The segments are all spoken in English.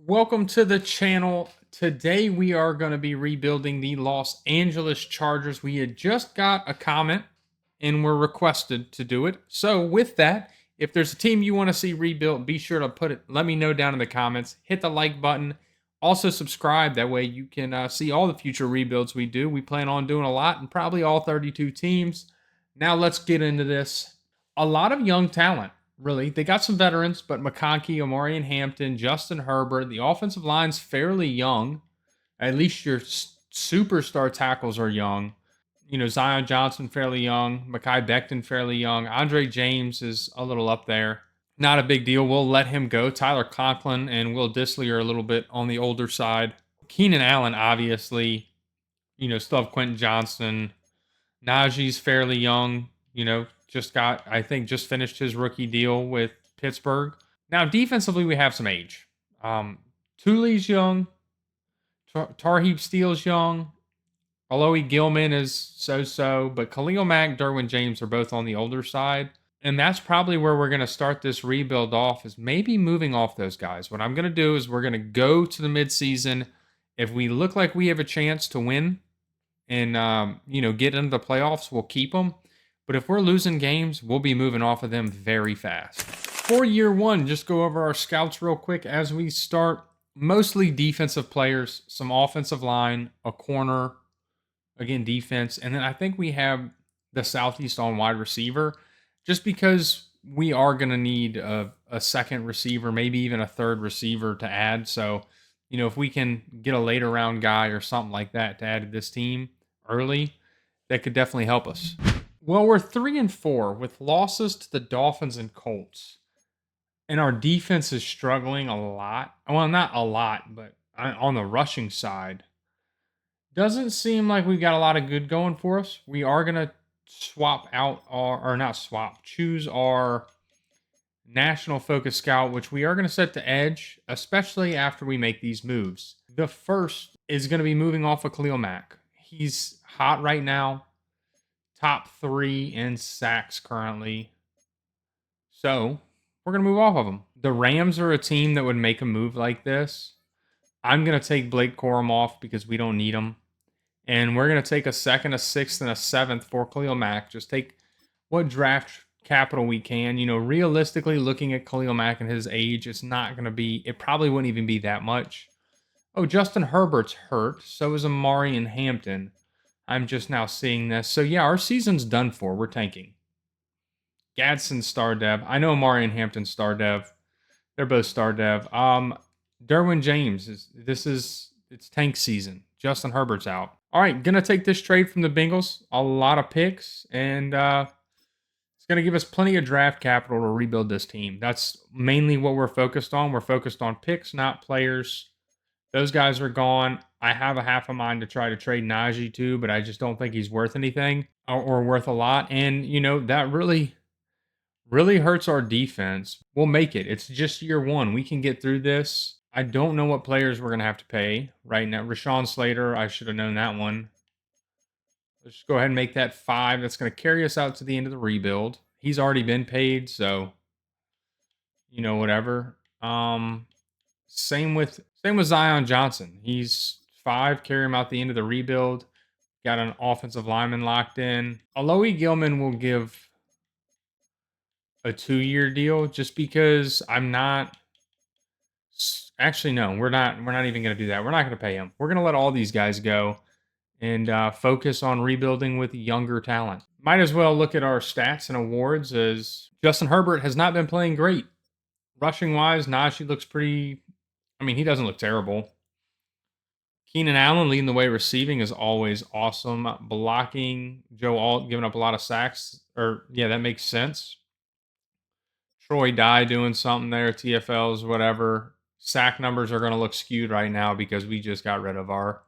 Welcome to the channel. Today we are going to be rebuilding the Los Angeles Chargers. We had just got a comment and were requested to do it. So with that, if there's a team you want to see rebuilt, be sure to let me know down in the comments. Hit the like button. Also subscribe. That way you can see all the future rebuilds we do. We plan on doing a lot and probably all 32 teams. Now let's get into this. A lot of young talent. Really, they got some veterans, but McConkey, Omari and Hampton, Justin Herbert. The offensive line's fairly young. At least your superstar tackles are young. Zion Johnson fairly young. Mekhi Becton fairly young. Andre James is a little up there. Not a big deal. We'll let him go. Tyler Conklin and Will Dissly are a little bit on the older side. Keenan Allen, obviously. Still have Quentin Johnson. Najee's fairly young. Just finished his rookie deal with Pittsburgh. Now, defensively, we have some age. Thule's young. Tarheeb Steele's young. Alohi Gilman is so-so. But Khalil Mack, Derwin James are both on the older side. And that's probably where we're going to start this rebuild off, is maybe moving off those guys. What I'm going to do is we're going to go to the midseason. If we look like we have a chance to win and, get into the playoffs, we'll keep them. But if we're losing games, we'll be moving off of them very fast. For year one, just go over our scouts real quick as we start. Mostly defensive players, some offensive line, a corner, again, defense. And then I think we have the Southeast on wide receiver, just because we are going to need a second receiver, maybe even a third receiver to add. So, if we can get a later round guy or something like that to add to this team early, that could definitely help us. Well, we're 3-4 with losses to the Dolphins and Colts. And our defense is struggling a lot. Well, not a lot, but on the rushing side. Doesn't seem like we've got a lot of good going for us. We are going to choose our national focus scout, which we are going to set to edge, especially after we make these moves. The first is going to be moving off of Khalil Mack. He's hot right now. Top 3 in sacks currently. So we're going to move off of him. The Rams are a team that would make a move like this. I'm going to take Blake Corum off because we don't need him. And we're going to take a 2nd, a 6th, and a 7th for Khalil Mack. Just take what draft capital we can. Realistically, looking at Khalil Mack and his age, it probably wouldn't even be that much. Oh, Justin Herbert's hurt. So is Omari and Hampton. I'm just now seeing this. So yeah, our season's done for. We're tanking. Gadsden star dev. I know Omari and Hampton star dev. They're both star dev. Derwin James it's tank season. Justin Herbert's out. All right, gonna take this trade from the Bengals. A lot of picks, and it's gonna give us plenty of draft capital to rebuild this team. That's mainly what we're focused on. We're focused on picks, not players. Those guys are gone. I have a half a mind to try to trade Najee too, but I just don't think he's worth anything or worth a lot. And that really hurts our defense. We'll make it. It's just year one. We can get through this. I don't know what players we're going to have to pay right now. Rashawn Slater, I should have known that one. Let's just go ahead and make that 5. That's going to carry us out to the end of the rebuild. He's already been paid, so whatever. Same with Zion Johnson. He's 5, carry him out the end of the rebuild. Got an offensive lineman locked in. Alohi Gilman will give a 2-year deal just because I'm not. Actually, no, we're not even going to do that. We're not going to pay him. We're going to let all these guys go and focus on rebuilding with younger talent. Might as well look at our stats and awards, as Justin Herbert has not been playing great. Rushing wise, Najee looks pretty. He doesn't look terrible. Keenan Allen leading the way receiving is always awesome. Blocking, Joe Alt giving up a lot of sacks. That makes sense. Troy Dye doing something there, TFLs, whatever. Sack numbers are going to look skewed right now because we just got rid of our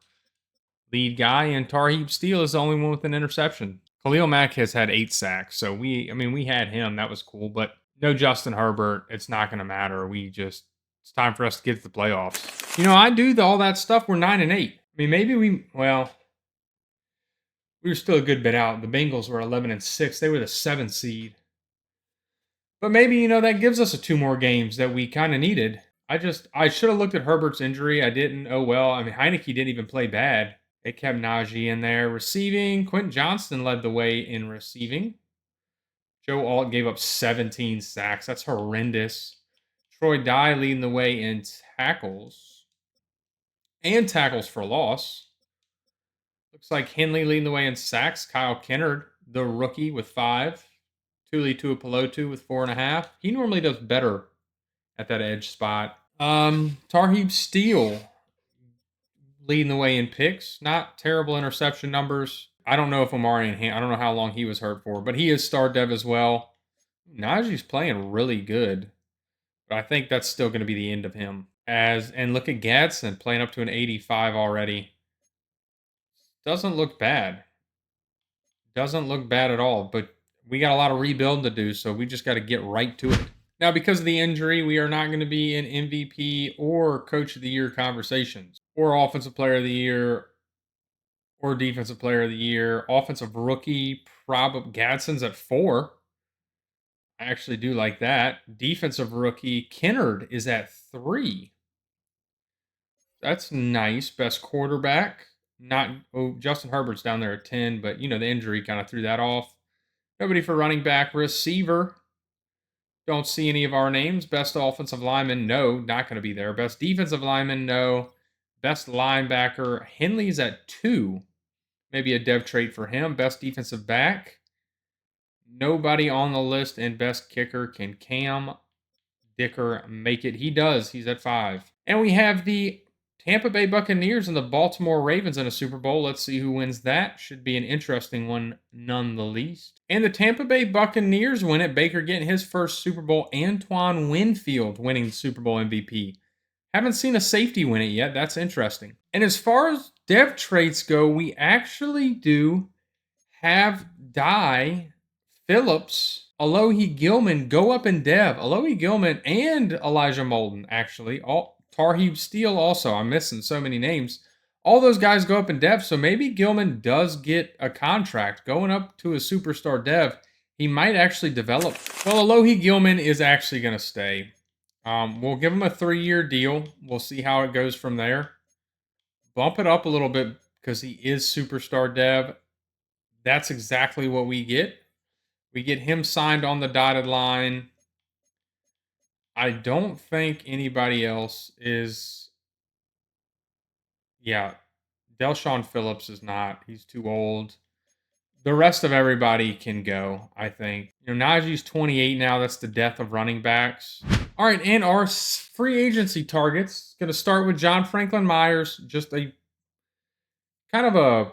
lead guy, and Tarheeb Steele is the only one with an interception. Khalil Mack has had 8 sacks, so we had him. That was cool, but no Justin Herbert. It's not going to matter. It's time for us to get to the playoffs. I do all that stuff. We're 9-8. Maybe we were still a good bit out. The Bengals were 11-6. They were the 7th seed. But maybe, that gives us 2 more games that we kind of needed. I should have looked at Herbert's injury. I didn't. Oh well. I mean, Heineke didn't even play bad. They kept Najee in there. Receiving, Quentin Johnston led the way in receiving. Joe Alt gave up 17 sacks. That's horrendous. Troy Dye leading the way in tackles and tackles for loss. Looks like Henley leading the way in sacks. Kyle Kennard, the rookie, with 5. Tuli Tuipulotu with 4.5. He normally does better at that edge spot. Tarheeb Steele leading the way in picks. Not terrible interception numbers. I don't know if Omari I don't know how long he was hurt for, but he is star dev as well. Najee's playing really good, but I think that's still going to be the end of him. And look at Gadsden playing up to an 85 already. Doesn't look bad. Doesn't look bad at all, but we got a lot of rebuilding to do, so we just got to get right to it. Now, because of the injury, we are not going to be in MVP or Coach of the Year conversations, or Offensive Player of the Year, or Defensive Player of the Year. Offensive Rookie, Gadsden's at 4. I actually do like that. Defensive Rookie, Kennard is at 3. That's nice. Best quarterback. Justin Herbert's down there at 10, but the injury kind of threw that off. Nobody for running back. Receiver. Don't see any of our names. Best offensive lineman, no, not going to be there. Best defensive lineman, no. Best linebacker, Henley's at 2. Maybe a dev trait for him. Best defensive back, nobody on the list. And best kicker, can Cam Dicker make it? He does. He's at 5. And we have the Tampa Bay Buccaneers and the Baltimore Ravens in a Super Bowl. Let's see who wins that. Should be an interesting one, none the least. And the Tampa Bay Buccaneers win it. Baker getting his first Super Bowl. Antoine Winfield winning the Super Bowl MVP. Haven't seen a safety win it yet. That's interesting. And as far as dev traits go, we actually do have Dye, Phillips, Alohi Gilman go up in dev. Alohi Gilman and Elijah Molden, actually. Tarheeb Steele also. I'm missing so many names. All those guys go up in dev, so maybe Gilman does get a contract. Going up to a superstar dev, he might actually develop. Well, Alohi Gilman is actually going to stay. We'll give him a 3-year deal. We'll see how it goes from there. Bump it up a little bit because he is superstar dev. That's exactly what we get. We get him signed on the dotted line. I don't think anybody else is. Yeah, Delshon Phillips is not. He's too old. The rest of everybody can go, I think. Najee's 28 now. That's the death of running backs. All right, and our free agency targets. Going to start with John Franklin Myers. Just a kind of a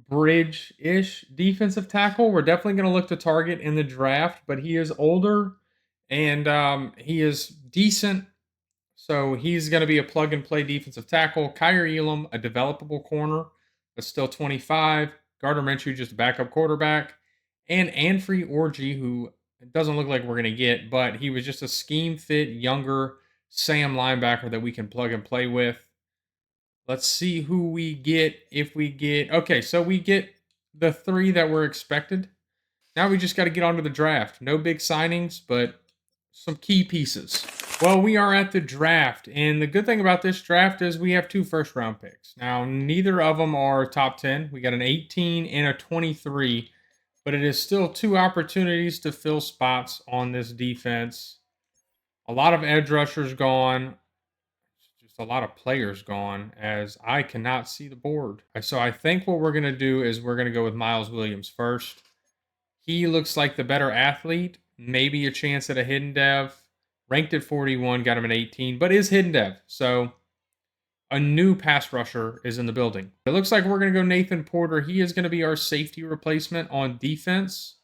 bridge-ish defensive tackle. We're definitely going to look to target in the draft, but he is older and he is decent. So he's going to be a plug-and-play defensive tackle. Kyrie Elam, a developable corner, but still 25. Gardner Minshew, just a backup quarterback. And Anfree Orji, who it doesn't look like we're going to get, but he was just a scheme-fit, younger Sam linebacker that we can plug and play with. Let's see who we get if we get... Okay, so we get the 3 that were expected. Now we just got to get on to the draft. No big signings, but some key pieces. Well, we are at the draft, and the good thing about this draft is we have 2 first-round picks. Now, neither of them are top 10. We got an 18 and a 23, but it is still 2 opportunities to fill spots on this defense. A lot of edge rushers gone. Just a lot of players gone, as I cannot see the board. So I think what we're going to do is we're going to go with Miles Williams first. He looks like the better athlete. Maybe a chance at a hidden dev. Ranked at 41, got him an 18, but is hidden dev. So a new pass rusher is in the building. It looks like we're going to go Nathan Porter. He is going to be our safety replacement on defense.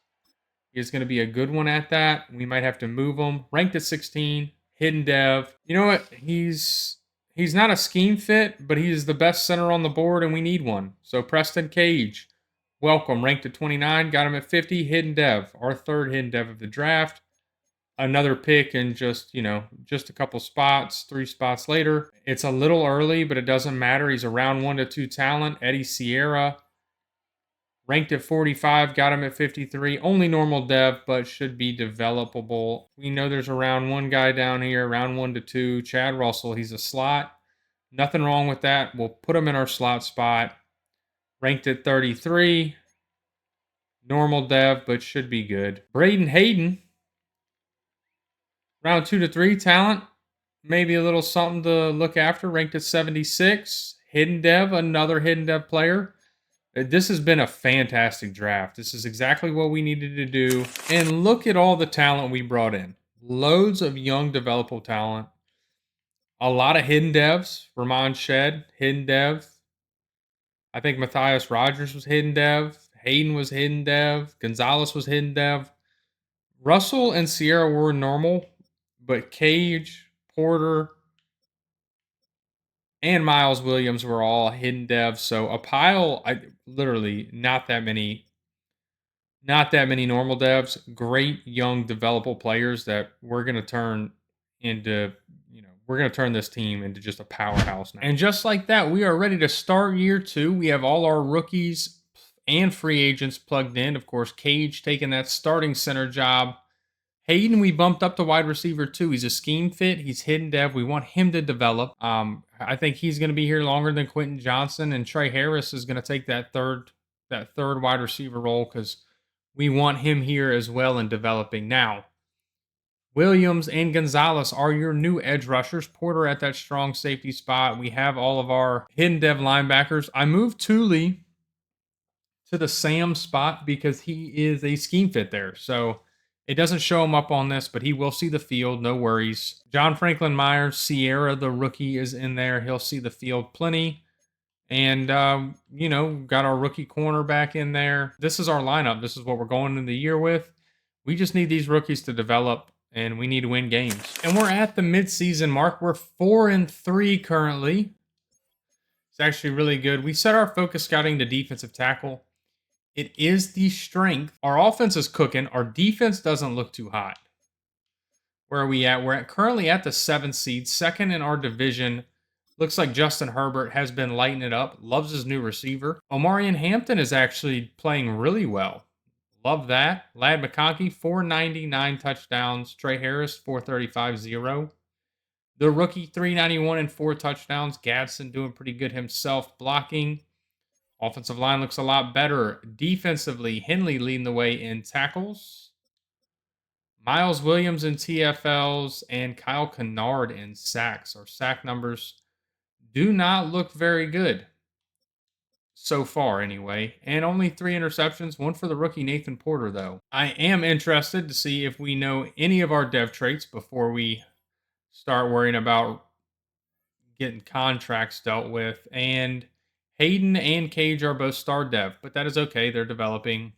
He is going to be a good one at that. We might have to move him. Ranked at 16, hidden dev. You know what? He's not a scheme fit, but he is the best center on the board, and we need one. So Preston Cage, welcome. Ranked at 29, got him at 50, hidden dev. Our 3rd hidden dev of the draft. Another pick in just a couple spots, 3 spots later. It's a little early, but it doesn't matter. He's a round 1 to 2 talent. Eddie Sierra, Ranked at 45, got him at 53. Only normal dev, but should be developable. We know there's a round 1 guy down here, round 1 to 2. Chad Russell, he's a slot. Nothing wrong with that. We'll put him in our slot spot. Ranked at 33. Normal dev, but should be good. Braden Hayden, round 2 to 3 talent. Maybe a little something to look after. Ranked at 76. Hidden dev, another hidden dev player. This has been a fantastic draft. This is exactly what we needed to do. And look at all the talent we brought in. Loads of young developable talent. A lot of hidden devs. Ramon Shed, hidden dev. I think Matthias Rogers was hidden dev. Hayden was hidden dev. Gonzalez was hidden dev. Russell and Sierra were normal, but Cage, Porter, and Miles Williams were all hidden devs. So a pile, literally not that many normal devs. Great young developable players that we're going to turn into, we're going to turn this team into just a powerhouse now. And just like that, we are ready to start year 2. We have all our rookies and free agents plugged in. Of course, Cage taking that starting center job. Hayden, we bumped up to wide receiver 2. He's a scheme fit. He's hidden dev. We want him to develop. I think he's going to be here longer than Quentin Johnson, and Trey Harris is going to take that third wide receiver role because we want him here as well in developing. Now, Williams and Gonzalez are your new edge rushers. Porter at that strong safety spot. We have all of our hidden dev linebackers. I moved Thule to the Sam spot because he is a scheme fit there. So it doesn't show him up on this, but he will see the field. No worries. John Franklin Myers, Sierra, the rookie, is in there. He'll see the field plenty. And, got our rookie cornerback in there. This is our lineup. This is what we're going into the year with. We just need these rookies to develop, and we need to win games. And we're at the midseason mark. We're 4-3 currently. It's actually really good. We set our focus scouting to defensive tackle. It is the strength. Our offense is cooking. Our defense doesn't look too hot. Where are we at? We're currently at the 7th seed, second in our division. Looks like Justin Herbert has been lighting it up. Loves his new receiver. Omarion Hampton is actually playing really well. Love that. Ladd McConkey, 499 touchdowns. Trey Harris, 435-0. The rookie, 391 and 4 touchdowns. Gadsden doing pretty good himself. Blocking. Offensive line looks a lot better. Defensively, Henley leading the way in tackles. Miles Williams in TFLs and Kyle Kennard in sacks. Our sack numbers do not look very good so far anyway. And only 3 interceptions, 1 for the rookie Nathan Porter though. I am interested to see if we know any of our dev traits before we start worrying about getting contracts dealt with. And Hayden and Cage are both star dev, but that is okay. They're developing.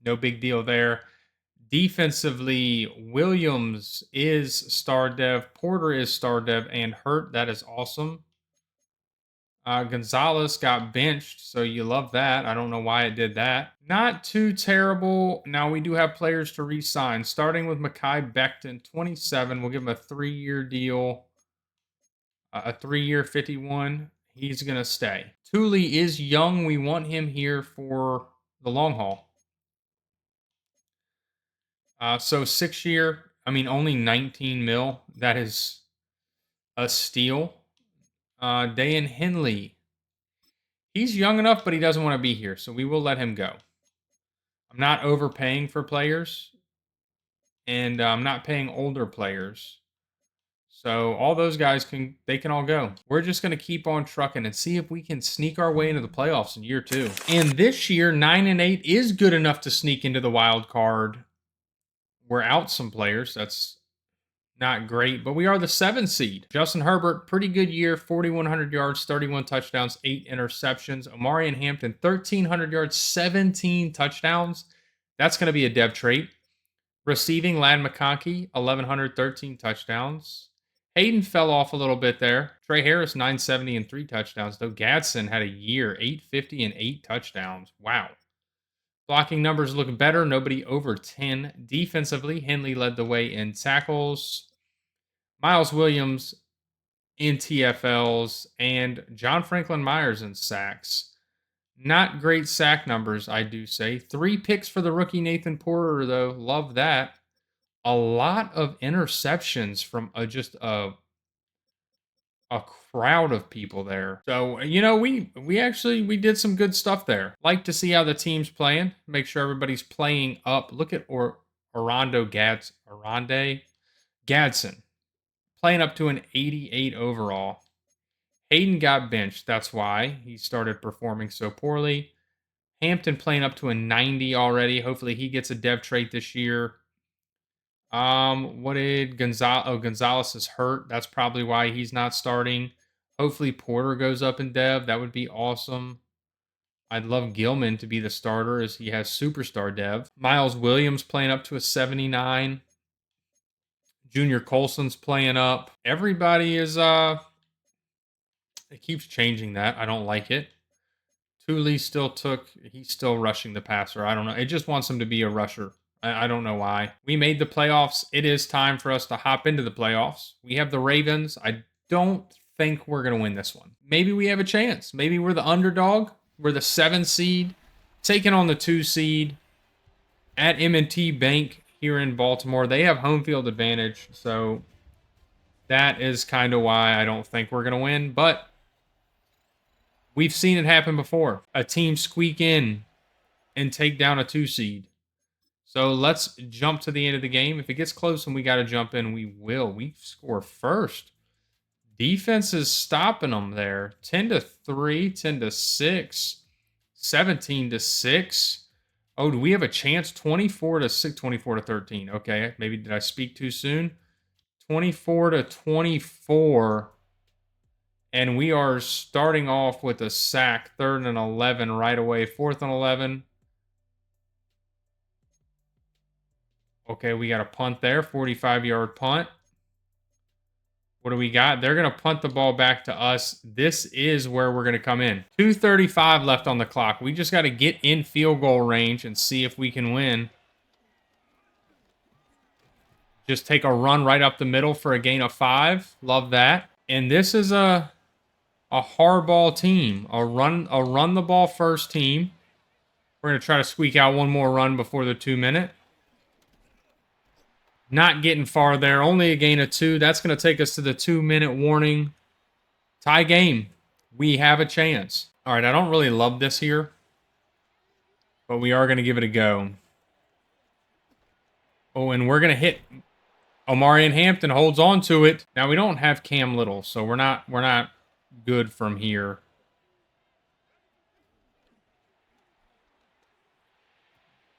No big deal there. Defensively, Williams is star dev, Porter is star dev, and Hurt. That is awesome. Gonzalez got benched, so you love that. I don't know why it did that. Not too terrible. Now, we do have players to re-sign, starting with Mekhi Becton, 27. We'll give him a 3-year deal, a 3-year 51. He's going to stay. Thule is young. We want him here for the long haul. So 6-year, only 19 mil. That is a steal. Dayan Henley. He's young enough, but he doesn't want to be here, so we will let him go. I'm not overpaying for players, and I'm not paying older players. So all those guys can all go. We're just going to keep on trucking and see if we can sneak our way into the playoffs in year 2. And this year, 9-8 is good enough to sneak into the wild card. We're out some players. That's not great, but we are the 7th seed. Justin Herbert, pretty good year, 4,100 yards, 31 touchdowns, 8 interceptions. Omarion Hampton, 1,300 yards, 17 touchdowns. That's going to be a dev trait. Receiving, Ladd McConkey, 1,100, 13 touchdowns. Hayden fell off a little bit there. Trey Harris, 970 and 3 touchdowns, though Gadsden had a year, 850 and 8 touchdowns. Wow. Blocking numbers look better. Nobody over 10. Defensively, Henley led the way in tackles. Miles Williams in TFLs. And John Franklin Myers in sacks. Not great sack numbers, I do say. 3 picks for the rookie Nathan Porter, though. Love that. A lot of interceptions from just a crowd of people there. So, we actually we did some good stuff there. Like to see how the team's playing. Make sure everybody's playing up. Look at Oronde Gadsden playing up to an 88 overall. Hayden got benched. That's why he started performing so poorly. Hampton playing up to a 90 already. Hopefully he gets a dev trait this year. What did Gonzalez? Oh, Gonzalez is hurt. That's probably why he's not starting. Hopefully Porter goes up in dev. That would be awesome. I'd love Gilman to be the starter as he has superstar dev. Miles Williams playing up to a 79. Junior Colson's playing up. Everybody is it keeps changing that. I don't like it. Thule he's still rushing the passer. I don't know. It just wants him to be a rusher. I don't know why. We made the playoffs. It is time for us to hop into the playoffs. We have the Ravens. I don't think we're going to win this one. Maybe we have a chance. Maybe we're the underdog. We're the 7 seed, taking on the 2 seed at M&T Bank here in Baltimore. They have home field advantage, so that is kind of why I don't think we're going to win. But we've seen it happen before. A team squeak in and take down a 2 seed. So let's jump to the end of the game. If it gets close and we got to jump in, we will. We score first. Defense is stopping them there. 10-3, 10-6, 17-6. Oh, do we have a chance? 24-6, 24-13. Okay, maybe did I speak too soon? 24-24. And we are starting off with a sack. 3rd and 11 right away. 4th and 11. Okay, we got a punt there. 45-yard punt. What do we got? They're going to punt the ball back to us. This is where we're going to come in. 2:35 left on the clock. We just got to get in field goal range and see if we can win. Just take a run right up the middle for a gain of 5. Love that. And this is a hardball team. A run the ball first team. We're going to try to squeak out one more run before the 2-minute. Not getting far there. Only a gain of 2. That's going to take us to the 2-minute warning. Tie game. We have a chance. All right, I don't really love this here, but we are going to give it a go. Oh, and we're going to hit. Omarion Hampton holds on to it. Now, we don't have Cam Little, so we're not good from here.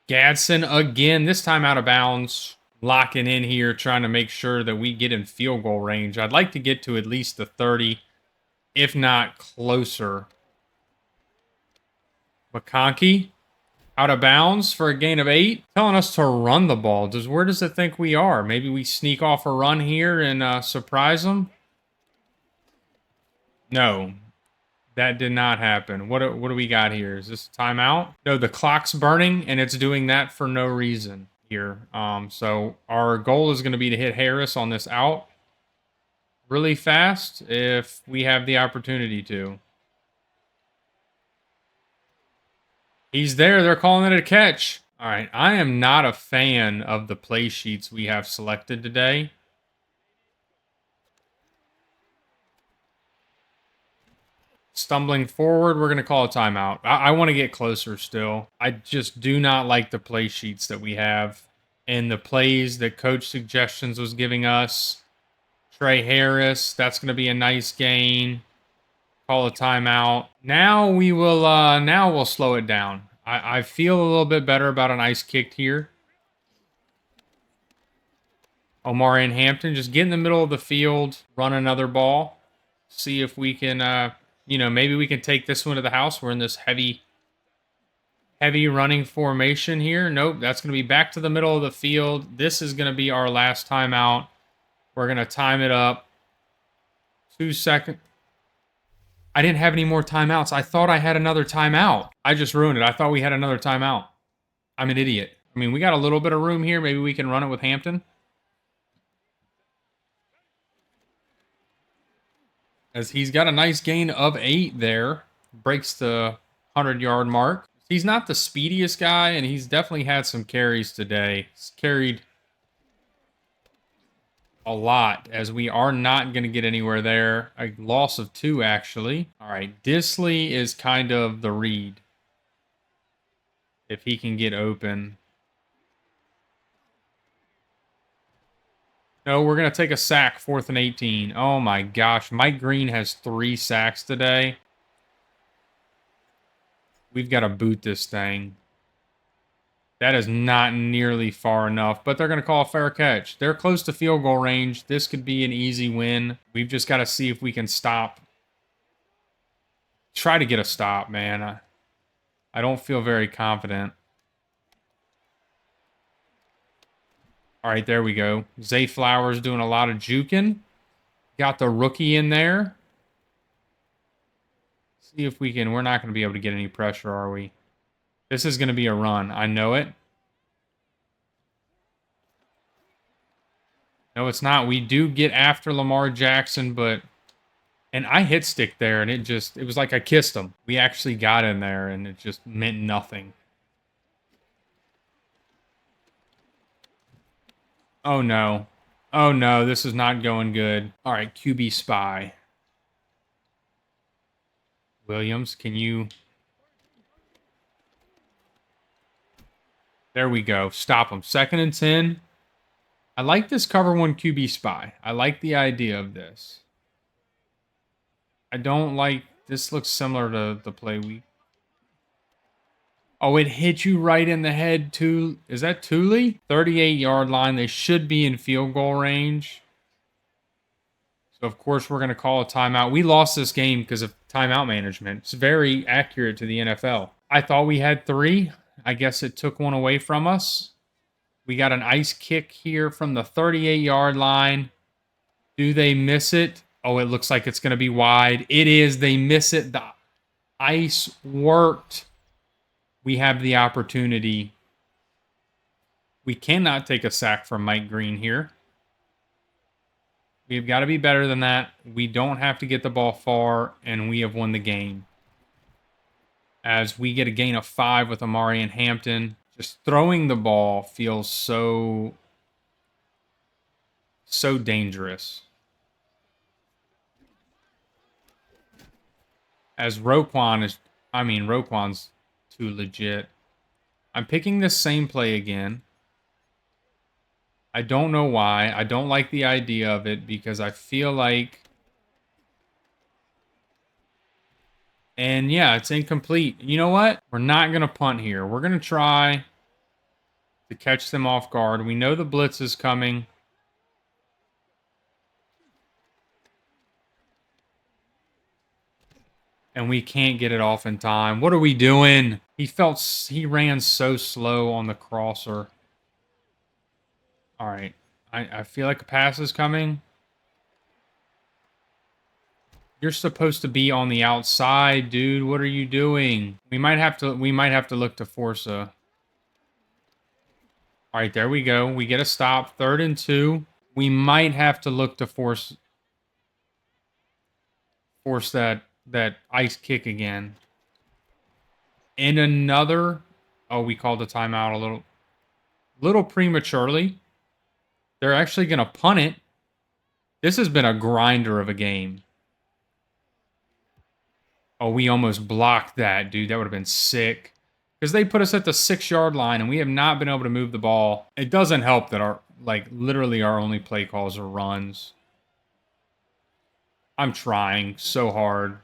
Gadsden again, this time out of bounds. Locking in here, trying to make sure that we get in field goal range. I'd like to get to at least the 30, if not closer. McConkey out of bounds for a gain of 8. Telling us to run the ball. Where does it think we are? Maybe we sneak off a run here and surprise them? No. That did not happen. What do we got here? Is this a timeout? No, the clock's burning, and it's doing that for no reason here. So our goal is going to be to hit Harris on this out really fast if we have the opportunity to. He's there. They're calling it a catch. All right. I am not a fan of the play sheets we have selected today. Stumbling forward, we're going to call a timeout. I want to get closer still. I just do not like the play sheets that we have and the plays that Coach Suggestions was giving us. Trey Harris, that's going to be a nice gain. Call a timeout. Now we'll slow it down. I feel a little bit better about an ice kick here. Omarion Hampton, just get in the middle of the field, run another ball. See if we can, maybe we can take this one to the house. We're in this heavy running formation here. Nope, that's going to be back to the middle of the field. This is going to be our last timeout. We're going to time it up. 2 seconds. I didn't have any more timeouts. I thought I had another timeout. I just ruined it. I thought we had another timeout. I'm an idiot. I mean, we got a little bit of room here. Maybe we can run it with Hampton. As he's got a nice gain of 8 there. Breaks the 100-yard mark. He's not the speediest guy, and he's definitely had some carries today. He's carried a lot, as we are not going to get anywhere there. A loss of 2, actually. All right, Disley is kind of the read. If he can get open. No, we're going to take a sack, 4th and 18. Oh my gosh, Mike Green has 3 sacks today. We've got to boot this thing. That is not nearly far enough, but they're going to call a fair catch. They're close to field goal range. This could be an easy win. We've just got to see if we can stop. Try to get a stop, man. I don't feel very confident. All right, there we go. Zay Flowers doing a lot of juking. Got the rookie in there. See if we can. We're not going to be able to get any pressure, are we? This is going to be a run. I know it. No, it's not. We do get after Lamar Jackson, but... And I hit stick there, and it was like I kissed him. We actually got in there, and it just meant nothing. Oh, no. Oh, no, this is not going good. All right, QB spy. Williams, can you... There we go. Stop him. 2nd and 10. I like this cover 1 QB spy. I like the idea of this. I don't like... This looks similar to the play we... Oh, it hit you right in the head, too. Is that Thule? 38-yard line. They should be in field goal range. So, of course, we're going to call a timeout. We lost this game because of timeout management. It's very accurate to the NFL. I thought we had 3. I guess it took 1 away from us. We got an ice kick here from the 38-yard line. Do they miss it? Oh, it looks like it's going to be wide. It is. They miss it. The ice worked. We have the opportunity. We cannot take a sack from Mike Green here. We've got to be better than that. We don't have to get the ball far, and we have won the game. As we get a gain of 5 with Amari and Hampton. Just throwing the ball feels so dangerous. As Roquan's too legit. I'm picking this same play again. I don't know why. I don't like the idea of it because I feel like... And yeah, it's incomplete. You know what? We're not going to punt here. We're going to try to catch them off guard. We know the blitz is coming. And we can't get it off in time. What are we doing? He ran so slow on the crosser. All right. I feel like a pass is coming. You're supposed to be on the outside, dude. What are you doing? We might have to look to force a... All right, there we go. We get a stop. 3rd and 2. We might have to look to force that ice kick again. And another... Oh, we called the timeout a little prematurely. They're actually going to punt it. This has been a grinder of a game. Oh, we almost blocked that, dude. That would have been sick. Because they put us at the 6-yard line, and we have not been able to move the ball. It doesn't help that literally our only play calls are runs. I'm trying so hard.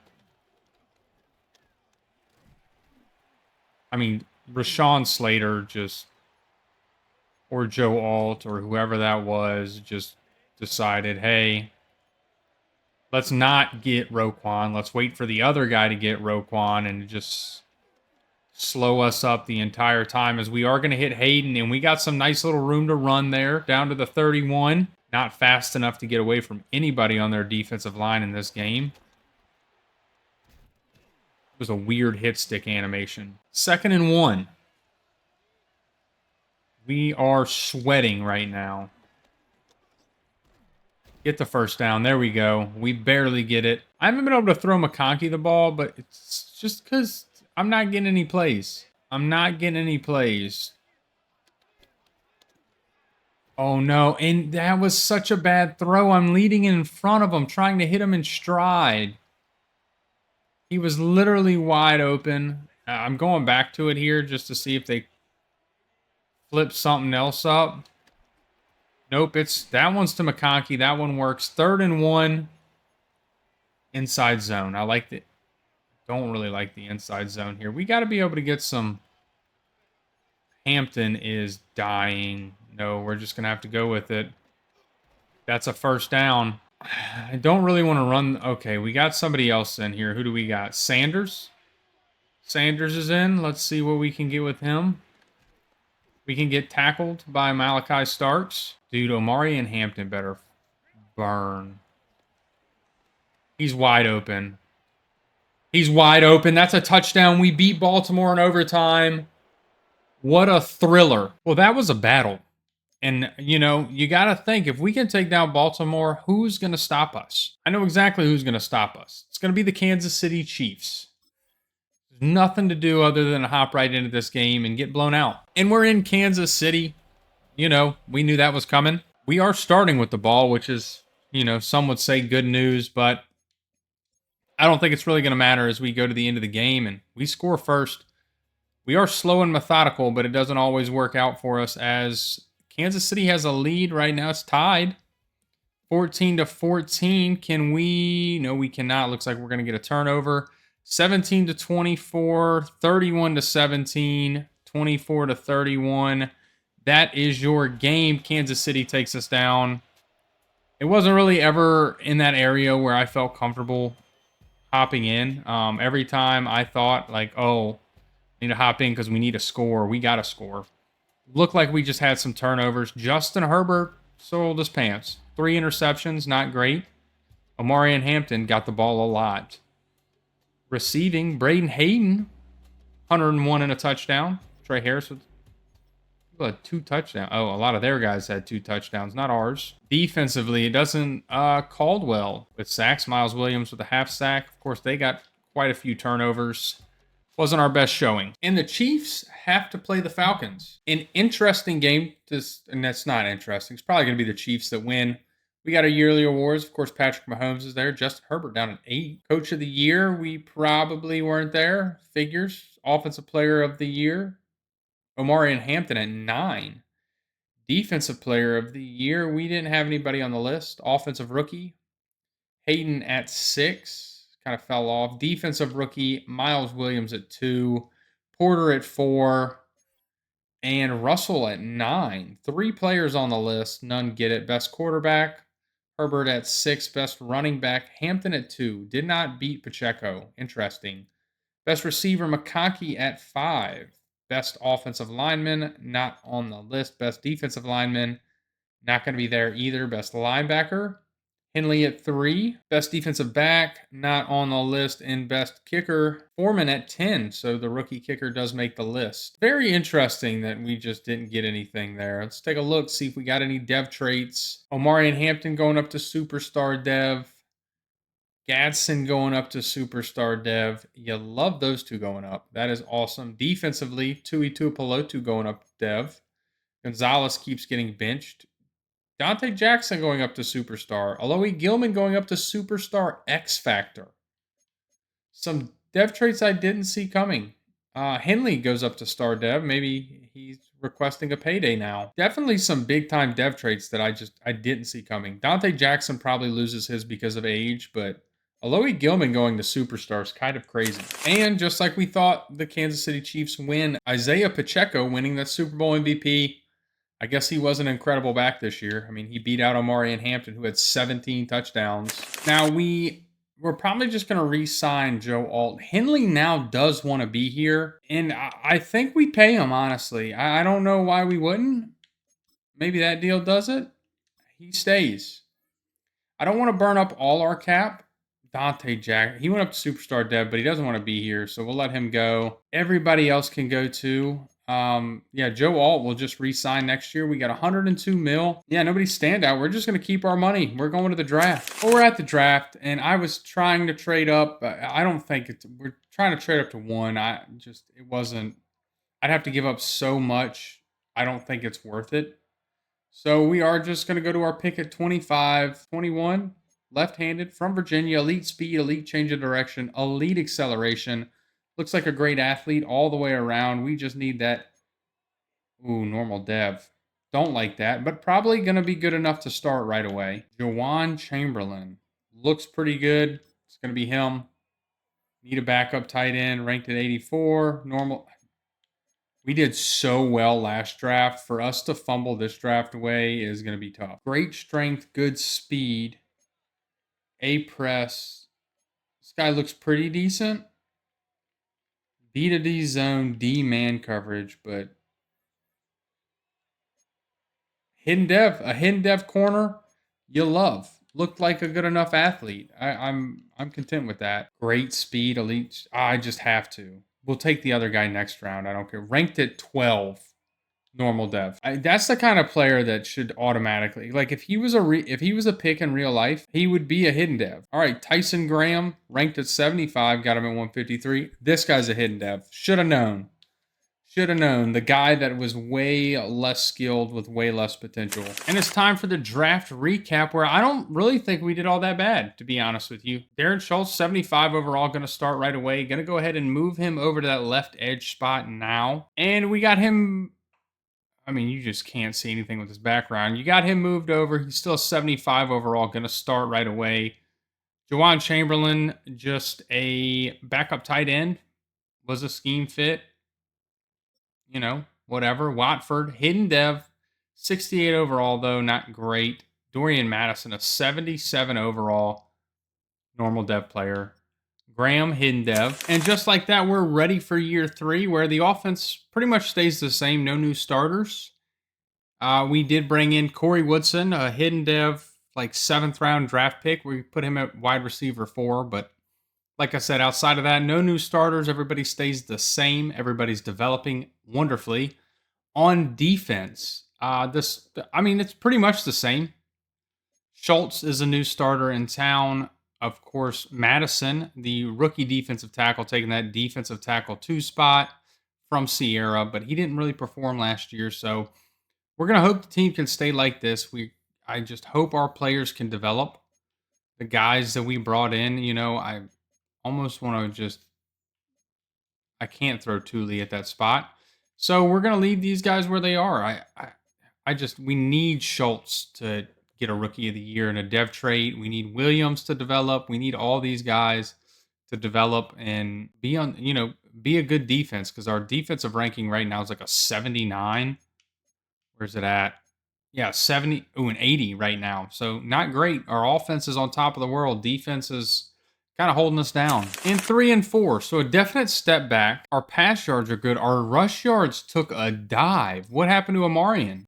I mean, Rashawn Slater or Joe Alt, or whoever that was, just decided, hey, let's not get Roquan. Let's wait for the other guy to get Roquan and just slow us up the entire time, as we are going to hit Hayden, and we got some nice little room to run there down to the 31. Not fast enough to get away from anybody on their defensive line in this game. It was a weird hit stick animation. 2nd and 1. We are sweating right now. Get the first down. There we go. We barely get it. I haven't been able to throw McConkey the ball, but it's just because I'm not getting any plays. I'm not getting any plays. Oh no, and that was such a bad throw. I'm leading in front of him, trying to hit him in stride. He was literally wide open. I'm going back to it here just to see if they flip something else up. Nope, it's that one's to McConkey. That one works. 3rd and 1. Inside zone. I like the don't really like the inside zone here. We got to be able to get some. Hampton is dying. No, we're just going to have to go with it. That's a first down. I don't really want to run. Okay, we got somebody else in here. Who do we got? Sanders? Sanders is in. Let's see what we can get with him. We can get tackled by Malachi Starks. Dude, Omari and Hampton better burn. He's wide open. He's wide open. That's a touchdown. We beat Baltimore in overtime. What a thriller. Well, that was a battle. And, you know, you got to think, if we can take down Baltimore, who's going to stop us? I know exactly who's going to stop us. It's going to be the Kansas City Chiefs. There's nothing to do other than hop right into this game and get blown out. And we're in Kansas City. You know, we knew that was coming. We are starting with the ball, which is, you know, some would say good news, but I don't think it's really going to matter as we go to the end of the game and we score first. We are slow and methodical, but it doesn't always work out for us as Kansas City has a lead right now. It's tied 14-14. Can we? No, we cannot. Looks like we're going to get a turnover. 17-24, 31-17, 24-31. That is your game. Kansas City takes us down. It wasn't really ever in that area where I felt comfortable hopping in. Every time I thought like, oh, need to hop in because we need a score. We got a score. Looked like we just had some turnovers. Justin Herbert soiled his pants. 3 interceptions, not great. Omari and Hampton got the ball a lot. Receiving, Braden Hayden, 101 and a touchdown. Trey Harris with 2 touchdowns. Oh, a lot of their guys had 2 touchdowns, not ours. Defensively, it doesn't Caldwell with sacks. Miles Williams with a half sack. Of course, they got quite a few turnovers. Wasn't our best showing. And the Chiefs have to play the Falcons. An interesting game. And that's not interesting. It's probably going to be the Chiefs that win. We got our yearly awards. Of course, Patrick Mahomes is there. Justin Herbert down at 8. Coach of the year, we probably weren't there. Figures. Offensive player of the year, Omari and Hampton at 9. Defensive player of the year, we didn't have anybody on the list. Offensive rookie, Hayden at 6. Kind of fell off. Defensive rookie, Miles Williams at 2. Porter at 4. And Russell at 9. 3 players on the list. None get it. Best quarterback, Herbert at 6. Best running back, Hampton at 2. Did not beat Pacheco. Interesting. Best receiver, McConkey at 5. Best offensive lineman, not on the list. Best defensive lineman, not going to be there either. Best linebacker, Henley at 3. Best defensive back, not on the list. And best kicker, Foreman at 10. So the rookie kicker does make the list. Very interesting that we just didn't get anything there. Let's take a look, see if we got any dev traits. Omari and Hampton going up to superstar dev. Gadsden going up to superstar dev. You love those 2 going up. That is awesome. Defensively, Tui Tuipulotu going up dev. Gonzalez keeps getting benched. Dante Jackson going up to superstar. Alohi Gilman going up to superstar X Factor. Some dev traits I didn't see coming. Henley goes up to star dev. Maybe he's requesting a payday now. Definitely some big time dev traits that I didn't see coming. Dante Jackson probably loses his because of age, but Alohi Gilman going to superstar is kind of crazy. And just like we thought the Kansas City Chiefs win, Isaiah Pacheco winning that Super Bowl MVP. I guess he was an incredible back this year. I mean, he beat out Omari and Hampton, who had 17 touchdowns. Now, we're probably just going to re-sign Joe Alt. Henley now does want to be here, and I think we pay him, honestly. I don't know why we wouldn't. Maybe that deal does it. He stays. I don't want to burn up all our cap. Dante Jack, he went up to superstar dev, but he doesn't want to be here, so we'll let him go. Everybody else can go too. Yeah, Joe Alt will just re-sign next year. We got 102 mil. Yeah, nobody's standout. We're just gonna keep our money. We're going to the draft. Well, we're at the draft, and I was trying to trade up. I don't think it's. We're trying to trade up to one. It wasn't. I'd have to give up so much. I don't think it's worth it. So we are just gonna go to our pick at 25, 21, left-handed from Virginia. Elite speed, elite change of direction, elite acceleration. Looks like a great athlete all the way around. We just need that. Ooh, normal dev. Don't like that, but probably going to be good enough to start right away. Jawan Chamberlain. Looks pretty good. It's going to be him. Need a backup tight end, ranked at 84. Normal. We did so well last draft. For us to fumble this draft away is going to be tough. Great strength, good speed. A press. This guy looks pretty decent. B to D zone, D man coverage, but a hidden dev corner, you love. Looked like a good enough athlete. I'm content with that. Great speed, elite. I just have to. We'll take the other guy next round. I don't care. Ranked at 12, normal dev. That's the kind of player that should automatically, like if he was a pick in real life, he would be a hidden dev. All right, Tyson Graham, ranked at 75, got him at 153. This guy's a hidden dev. Should have known. Should have known. The guy that was way less skilled with way less potential. And it's time for the draft recap, where I don't really think we did all that bad, to be honest with you. Darren Schultz, 75 overall, going to start right away. Going to go ahead and move him over to that left edge spot now. And we got him. I mean, you just can't see anything with his background. You got him moved over. He's still 75 overall, going to start right away. Jawan Chamberlain, just a backup tight end. Was a scheme fit. You know, whatever. Watford, hidden dev, 68 overall, though, not great. Dorian Madison, a 77 overall, normal dev player. Graham, hidden dev. And just like that, we're ready for year 3, where the offense pretty much stays the same. No new starters. We did bring in Corey Woodson, a hidden dev, like 7th round draft pick. We put him at wide receiver 4, but like I said, outside of that, no new starters. Everybody stays the same. Everybody's developing wonderfully. On defense, it's pretty much the same. Schultz is a new starter in town. Of course, Madison, the rookie defensive tackle, taking that defensive tackle 2 spot from Sierra, but he didn't really perform last year. So we're going to hope the team can stay like this. I just hope our players can develop. The guys that we brought in, I almost want to I can't throw Thule at that spot. So we're going to leave these guys where they are. We need Schultz to get a rookie of the year in a dev trait. We need Williams to develop. We need all these guys to develop and be a good defense, because our defensive ranking right now is like a 79. Where's it at? Yeah, 70. Ooh, an 80 right now. So not great. Our offense is on top of the world. Defense is kind of holding us down. In 3 and 4, so a definite step back. Our pass yards are good. Our rush yards took a dive. What happened to Amarian?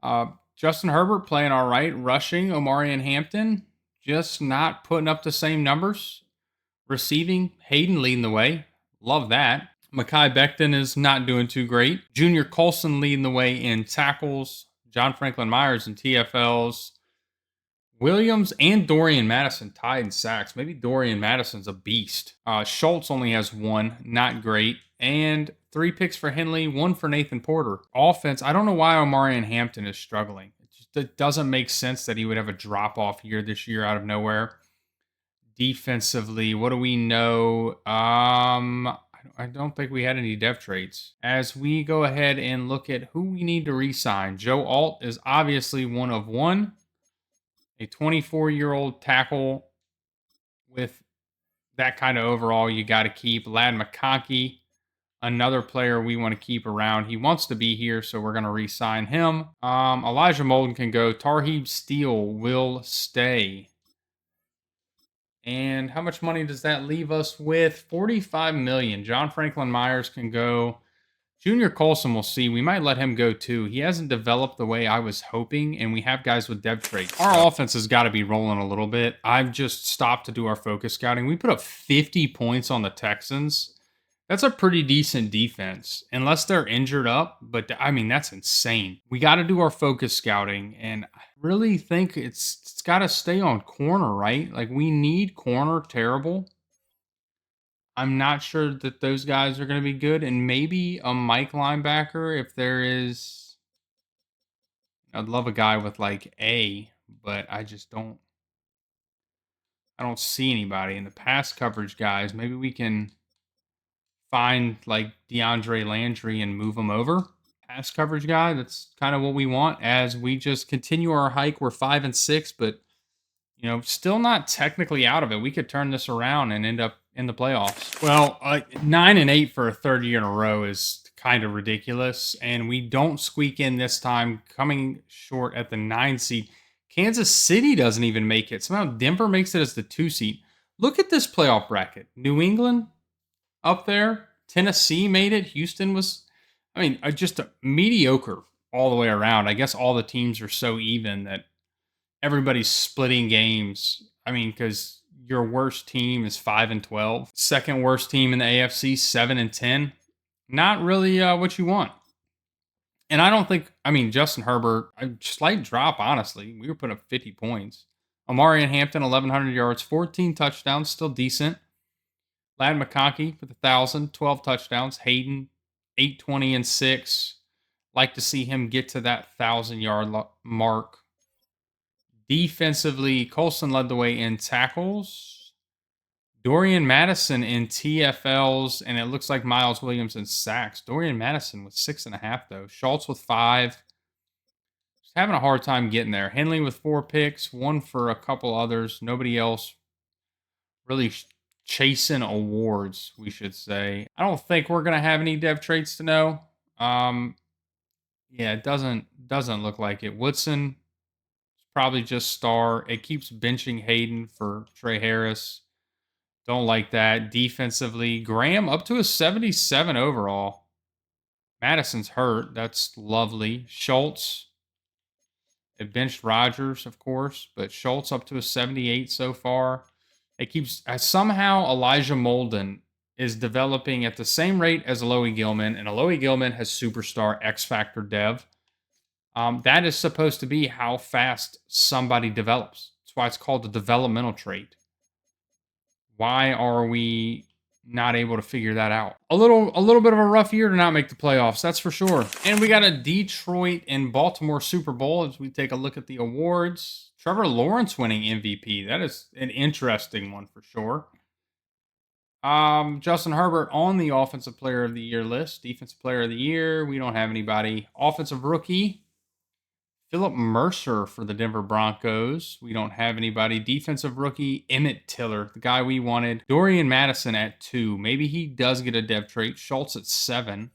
Justin Herbert playing all right. Rushing, Amarian Hampton, just not putting up the same numbers. Receiving, Hayden leading the way. Love that. Mekhi Becton is not doing too great. Junior Colson leading the way in tackles. John Franklin Myers in TFLs. Williams and Dorian Madison tied in sacks. Maybe Dorian Madison's a beast. Schultz only has 1, not great. And 3 picks for Henley, 1 for Nathan Porter. Offense, I don't know why Omarion Hampton is struggling. It doesn't make sense that he would have a drop-off year this year out of nowhere. Defensively, what do we know? I don't think we had any dev traits. As we go ahead and look at who we need to re-sign, Joe Alt is obviously one of 1. A 24-year-old tackle with that kind of overall you got to keep. Lad McConkey, another player we want to keep around. He wants to be here, so we're going to re-sign him. Elijah Molden can go. Tarheeb Steele will stay. And how much money does that leave us with? $45 million. John Franklin Myers can go. Junior Colson, we'll see. We might let him go too. He hasn't developed the way I was hoping, and we have guys with dev traits. Our offense has got to be rolling a little bit. I've just stopped to do our focus scouting. We put up 50 points on the Texans. That's a pretty decent defense, unless they're injured up. But I mean, that's insane. We got to do our focus scouting, and I really think it's got to stay on corner, right? Like we need corner terrible. I'm not sure that those guys are going to be good, and maybe a Mike linebacker if there is. I'd love a guy with like A, but I just don't. I don't see anybody in the pass coverage guys. Maybe we can find like DeAndre Landry and move him over. Pass coverage guy. That's kind of what we want as we just continue our hike. We're 5-6, but still not technically out of it. We could turn this around and end up in the playoffs. Well, 9-8 for a third year in a row is kind of ridiculous, and we don't squeak in this time, coming short at the 9 seed. Kansas City doesn't even make it. Somehow Denver makes it as the 2 seed. Look at this playoff bracket. New England up there. Tennessee made it. Houston was, just a mediocre all the way around. I guess all the teams are so even that everybody's splitting games. Because your worst team is 5-12. Second worst team in the AFC, 7-10. Not really what you want. And I don't think, Justin Herbert, a slight drop, honestly. We were putting up 50 points. Amari and Hampton, 1,100 yards, 14 touchdowns, still decent. Lad McConkey with 1,000, 12 touchdowns. Hayden, 820 and 6. Like to see him get to that 1,000-yard mark. Defensively, Colson led the way in tackles. Dorian Madison in TFLs, and it looks like Miles Williams in sacks. Dorian Madison with 6.5, though. Schultz with 5. Just having a hard time getting there. Henley with 4 picks, 1 for a couple others. Nobody else really chasing awards, we should say. I don't think we're going to have any dev traits to know. Yeah, it doesn't look like it. Woodson is probably just star. It keeps benching Hayden for Trey Harris. Don't like that. Defensively, Graham up to a 77 overall. Madison's hurt. That's lovely. Schultz. It benched Rodgers, of course, but Schultz up to a 78 so far. It keeps somehow Elijah Molden is developing at the same rate as Alohi Gilman, and Alohi Gilman has superstar X Factor dev. That is supposed to be how fast somebody develops. That's why it's called the developmental trait. Why are we not able to figure that out? A little bit of a rough year to not make the playoffs, that's for sure. And we got a Detroit and Baltimore Super Bowl as we take a look at the awards. Trevor Lawrence winning MVP. That is an interesting one for sure. Justin Herbert on the Offensive Player of the Year list. Defensive Player of the Year, we don't have anybody. Offensive Rookie, Philip Mercer for the Denver Broncos. We don't have anybody. Defensive Rookie, Emmett Tiller, the guy we wanted. Dorian Madison at 2. Maybe he does get a dev trait. Schultz at 7.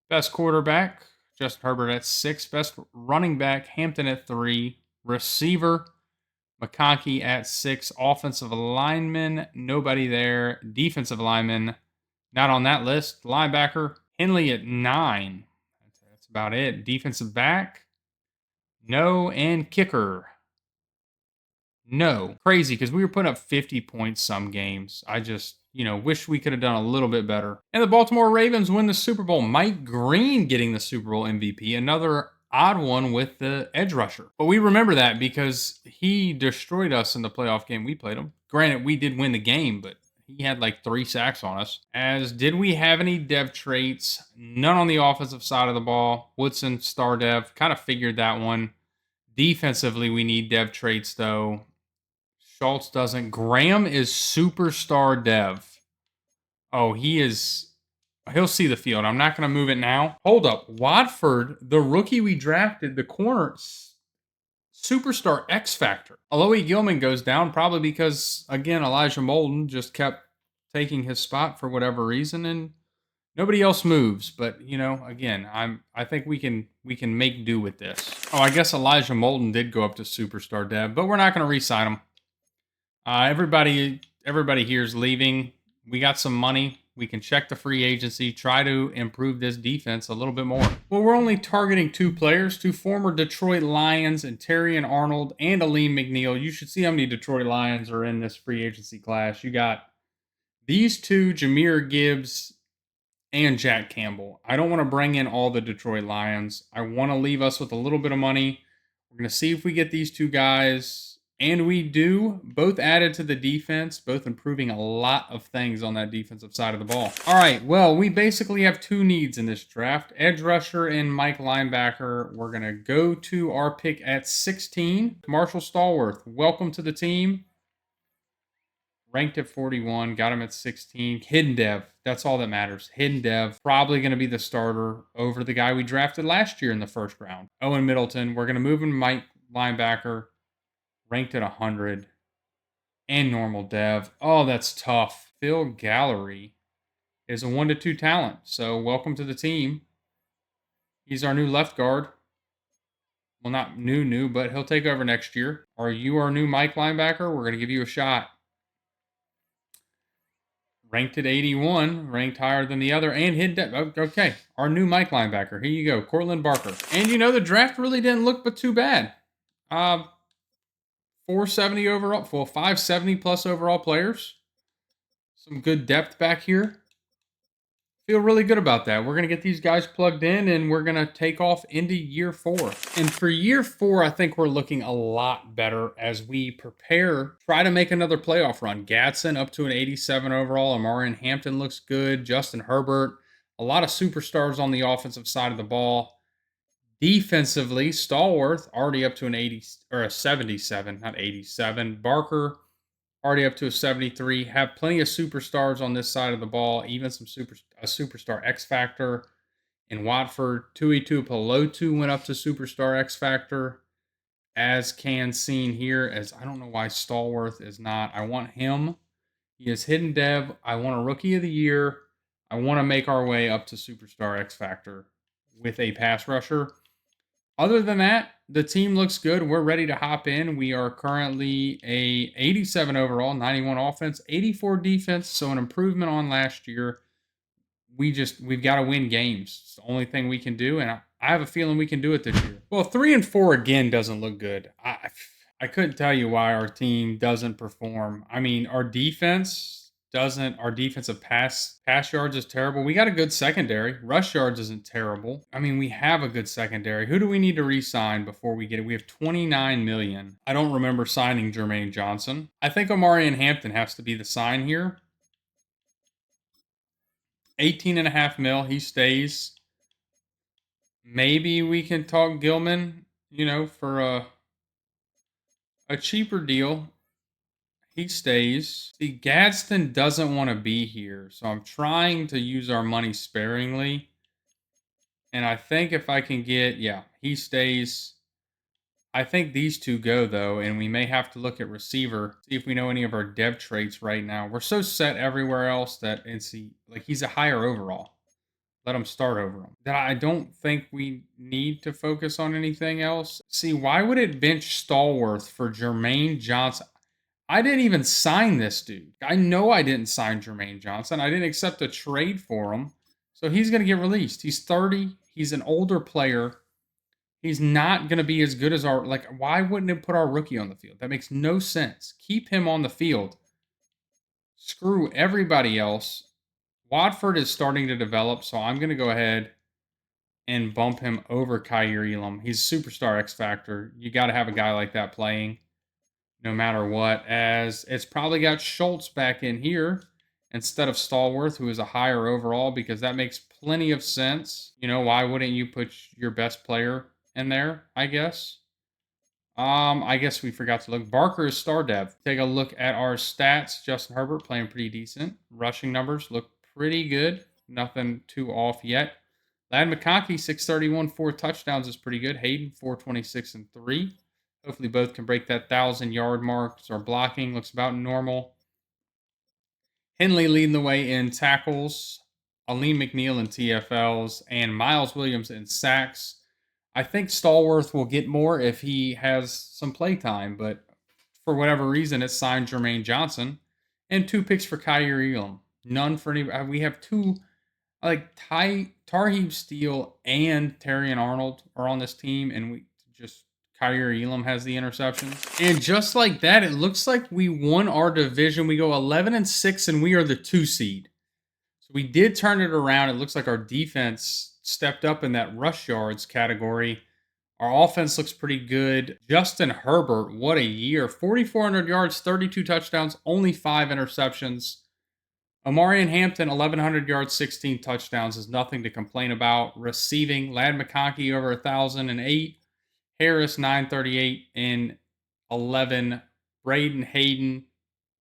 Best quarterback, Justin Herbert at 6. Best running back, Hampton at 3. Receiver, McConkey at 6. Offensive lineman, nobody there. Defensive lineman, not on that list. Linebacker, Henley at 9. That's about it. Defensive back, no. And kicker, no. Crazy, because we were putting up 50 points some games. I just, wish we could have done a little bit better. And the Baltimore Ravens win the Super Bowl. Mike Green getting the Super Bowl MVP. Another odd one with the edge rusher. But we remember that because he destroyed us in the playoff game we played him. Granted, we did win the game, but he had like 3 sacks on us. As did we have any dev traits? None on the offensive side of the ball. Woodson, star dev. Kind of figured that one. Defensively, we need dev traits, though. Schultz doesn't. Graham is superstar dev. Oh, he is. He'll see the field. I'm not going to move it now. Hold up. Watford, the rookie we drafted, the corner, superstar X Factor. Alohi Gilman goes down probably because, again, Elijah Molden just kept taking his spot for whatever reason, and nobody else moves. But, again, I think we can make do with this. Oh, I guess Elijah Molden did go up to superstar dev, but we're not going to re-sign him. Everybody here is leaving. We got some money. We can check the free agency, try to improve this defense a little bit more. Well, we're only targeting 2 players, 2 former Detroit Lions, and Terrion Arnold and Aleem McNeil. You should see how many Detroit Lions are in this free agency class. You got these 2, Jahmyr Gibbs and Jack Campbell. I don't want to bring in all the Detroit Lions. I want to leave us with a little bit of money. We're going to see if we get these two guys. And we do. Both added to the defense, both improving a lot of things on that defensive side of the ball. All right, well, we basically have two needs in this draft. Edge rusher and Mike linebacker. We're going to go to our pick at 16. Marshall Stallworth, welcome to the team. Ranked at 41, got him at 16. Hidden dev. That's all that matters. Hidden dev. Probably going to be the starter over the guy we drafted last year in the first round. Owen Middleton. We're going to move him to Mike linebacker. Ranked at 100. And normal dev. Oh, that's tough. Phil Gallery is a 1-2 talent. So welcome to the team. He's our new left guard. Well, not new, but he'll take over next year. Are you our new Mike linebacker? We're going to give you a shot. Ranked at 81, ranked higher than the other, and hit depth. Okay, our new Mike linebacker. Here you go, Cortland Barker. And the draft really didn't look but too bad. 470 overall, well, 570 plus overall players. Some good depth back here. Feel really good about that. We're going to get these guys plugged in, and we're going to take off into year 4. And for year 4, I think we're looking a lot better as we prepare, try to make another playoff run. Gadsden up to an 87 overall. Amari Hampton looks good. Justin Herbert. A lot of superstars on the offensive side of the ball. Defensively, Stallworth already up to an 80 or a 77, not 87. Barker already up to a 73. Have plenty of superstars on this side of the ball, even some a superstar X Factor in Watford. Tuitu Pelotu went up to superstar X Factor, as can seen here. As I don't know why Stallworth is not. I want him. He is hidden dev. I want a rookie of the year. I want to make our way up to superstar X Factor with a pass rusher. Other than that, the team looks good. We're ready to hop in. We are currently a 87 overall, 91 offense, 84 defense, so an improvement on last year. We've got to win games. It's the only thing we can do, and I have a feeling we can do it this year. Well, 3-4 again doesn't look good. I couldn't tell you why our team doesn't perform. I mean, our defensive pass yards is terrible. We got a good secondary. Rush yards isn't terrible. I mean, we have a good secondary. Who do we need to re-sign before we get it? We have $29 million. I don't remember signing Jermaine Johnson. I think Amari Hampton has to be the sign here. 18.5 mil. He stays. Maybe we can talk Gilman, for a cheaper deal. He stays. See, Gadsden doesn't want to be here, so I'm trying to use our money sparingly. And I think if I can get, he stays. I think these two go, though, and we may have to look at receiver, see if we know any of our dev traits right now. We're so set everywhere else that, he's a higher overall. Let him start over him. That I don't think we need to focus on anything else. See, why would it bench Stallworth for Jermaine Johnson? I didn't even sign this dude. I know I didn't sign Jermaine Johnson. I didn't accept a trade for him. So he's going to get released. He's 30. He's an older player. He's not going to be as good as why wouldn't it put our rookie on the field? That makes no sense. Keep him on the field. Screw everybody else. Watford is starting to develop, so I'm going to go ahead and bump him over Kaiir Elam. He's superstar X Factor. You got to have a guy like that playing no matter what, as it's probably got Schultz back in here instead of Stallworth, who is a higher overall, because that makes plenty of sense. Why wouldn't you put your best player in there, I guess? I guess we forgot to look. Barker is star dev. Take a look at our stats. Justin Herbert playing pretty decent. Rushing numbers look pretty good. Nothing too off yet. Ladd McConkey, 631, 4 touchdowns is pretty good. Hayden, 426 and 3. Hopefully both can break that 1,000-yard mark. So our blocking looks about normal. Henley leading the way in tackles. Aleem McNeil in TFLs. And Miles Williams in sacks. I think Stallworth will get more if he has some play time. But for whatever reason, it's signed Jermaine Johnson. And 2 picks for Kaiir Elam. None for any. We have 2, Tarheeb Steele and Terrion Arnold are on this team. And we just... Kaiir Elam has the interceptions. And just like that, it looks like we won our division. We go 11-6, and we are the 2 seed. So we did turn it around. It looks like our defense stepped up in that rush yards category. Our offense looks pretty good. Justin Herbert, what a year. 4,400 yards, 32 touchdowns, only 5 interceptions. Amari and Hampton, 1,100 yards, 16 touchdowns is nothing to complain about. Receiving, Lad McConkey over 1,008. Harris, 938 and 11. Braden Hayden,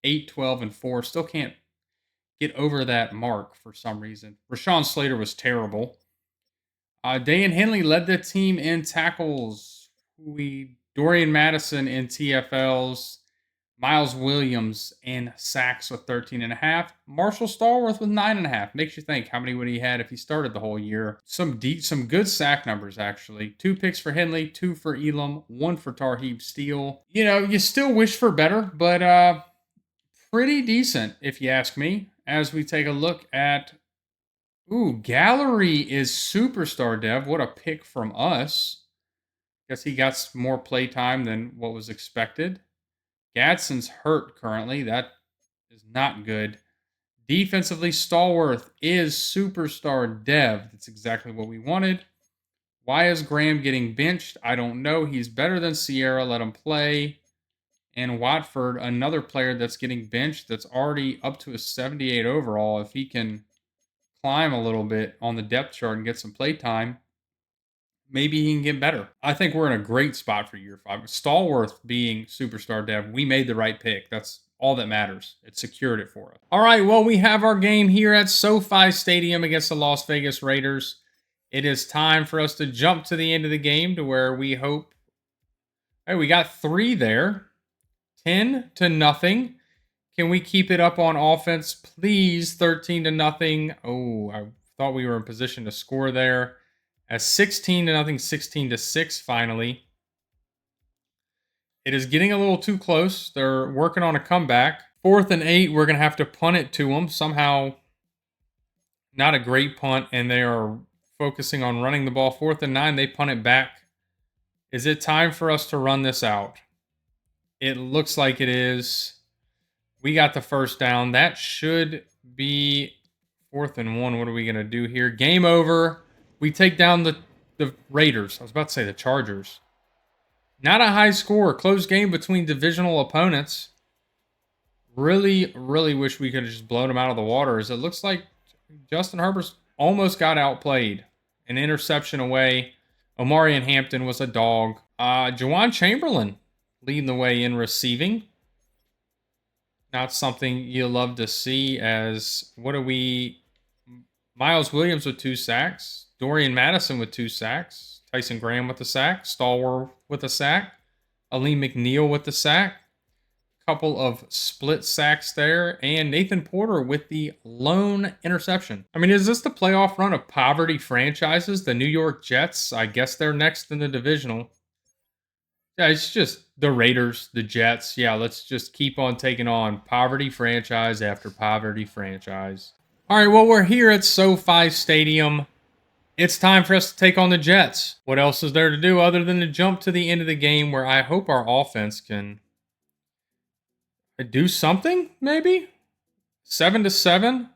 8, 12, and 4. Still can't get over that mark for some reason. Rashawn Slater was terrible. Dan Henley led the team in tackles. Dorian Madison in TFLs. Miles Williams in sacks with 13.5. Marshall Stallworth with 9.5. Makes you think, how many would he had if he started the whole year? Some good sack numbers, actually. 2 picks for Henley, 2 for Elam, 1 for Tarheeb Steele. You still wish for better, but pretty decent, if you ask me. As we take a look at... Gallery is superstar dev. What a pick from us. Guess he got more play time than what was expected. Gadsden's hurt currently. That is not good. Defensively, Stallworth is superstar dev. That's exactly what we wanted. Why is Graham getting benched? I don't know. He's better than Sierra. Let him play. And Watford, another player that's getting benched that's already up to a 78 overall. If he can climb a little bit on the depth chart and get some play time, maybe he can get better. I think we're in a great spot for year 5. Stallworth being superstar dev, we made the right pick. That's all that matters. It secured it for us. All right, well, we have our game here at SoFi Stadium against the Las Vegas Raiders. It is time for us to jump to the end of the game to where we hope... Hey, we got 3 there. 10-0. Can we keep it up on offense, please? 13-0. Oh, I thought we were in position to score there. As 16-0, 16-6 finally. It is getting a little too close. They're working on a comeback. 4th and 8, we're going to have to punt it to them. Somehow, not a great punt, and they are focusing on running the ball. 4th and 9, they punt it back. Is it time for us to run this out? It looks like it is. We got the first down. That should be 4th and 1. What are we going to do here? Game over. We take down the Raiders. I was about to say the Chargers. Not a high score. Close game between divisional opponents. Really, really wish we could have just blown them out of the water. As it looks like Justin Herbert's almost got outplayed. An interception away. Omari and Hampton was a dog. Jawan Chamberlain leading the way in receiving. Not something you love to see. As Miles Williams with 2 sacks. Dorian Madison with 2 sacks. Tyson Graham with a sack. Stallworth with a sack. Aleem McNeil with the sack. Couple of split sacks there. And Nathan Porter with the lone interception. I mean, is this the playoff run of poverty franchises? The New York Jets? I guess they're next in the divisional. Yeah, it's just the Raiders, the Jets. Yeah, let's just keep on taking on poverty franchise after poverty franchise. All right, well, we're here at SoFi Stadium. It's time for us to take on the Jets. What else is there to do other than to jump to the end of the game where I hope our offense can do something, maybe? 7-7?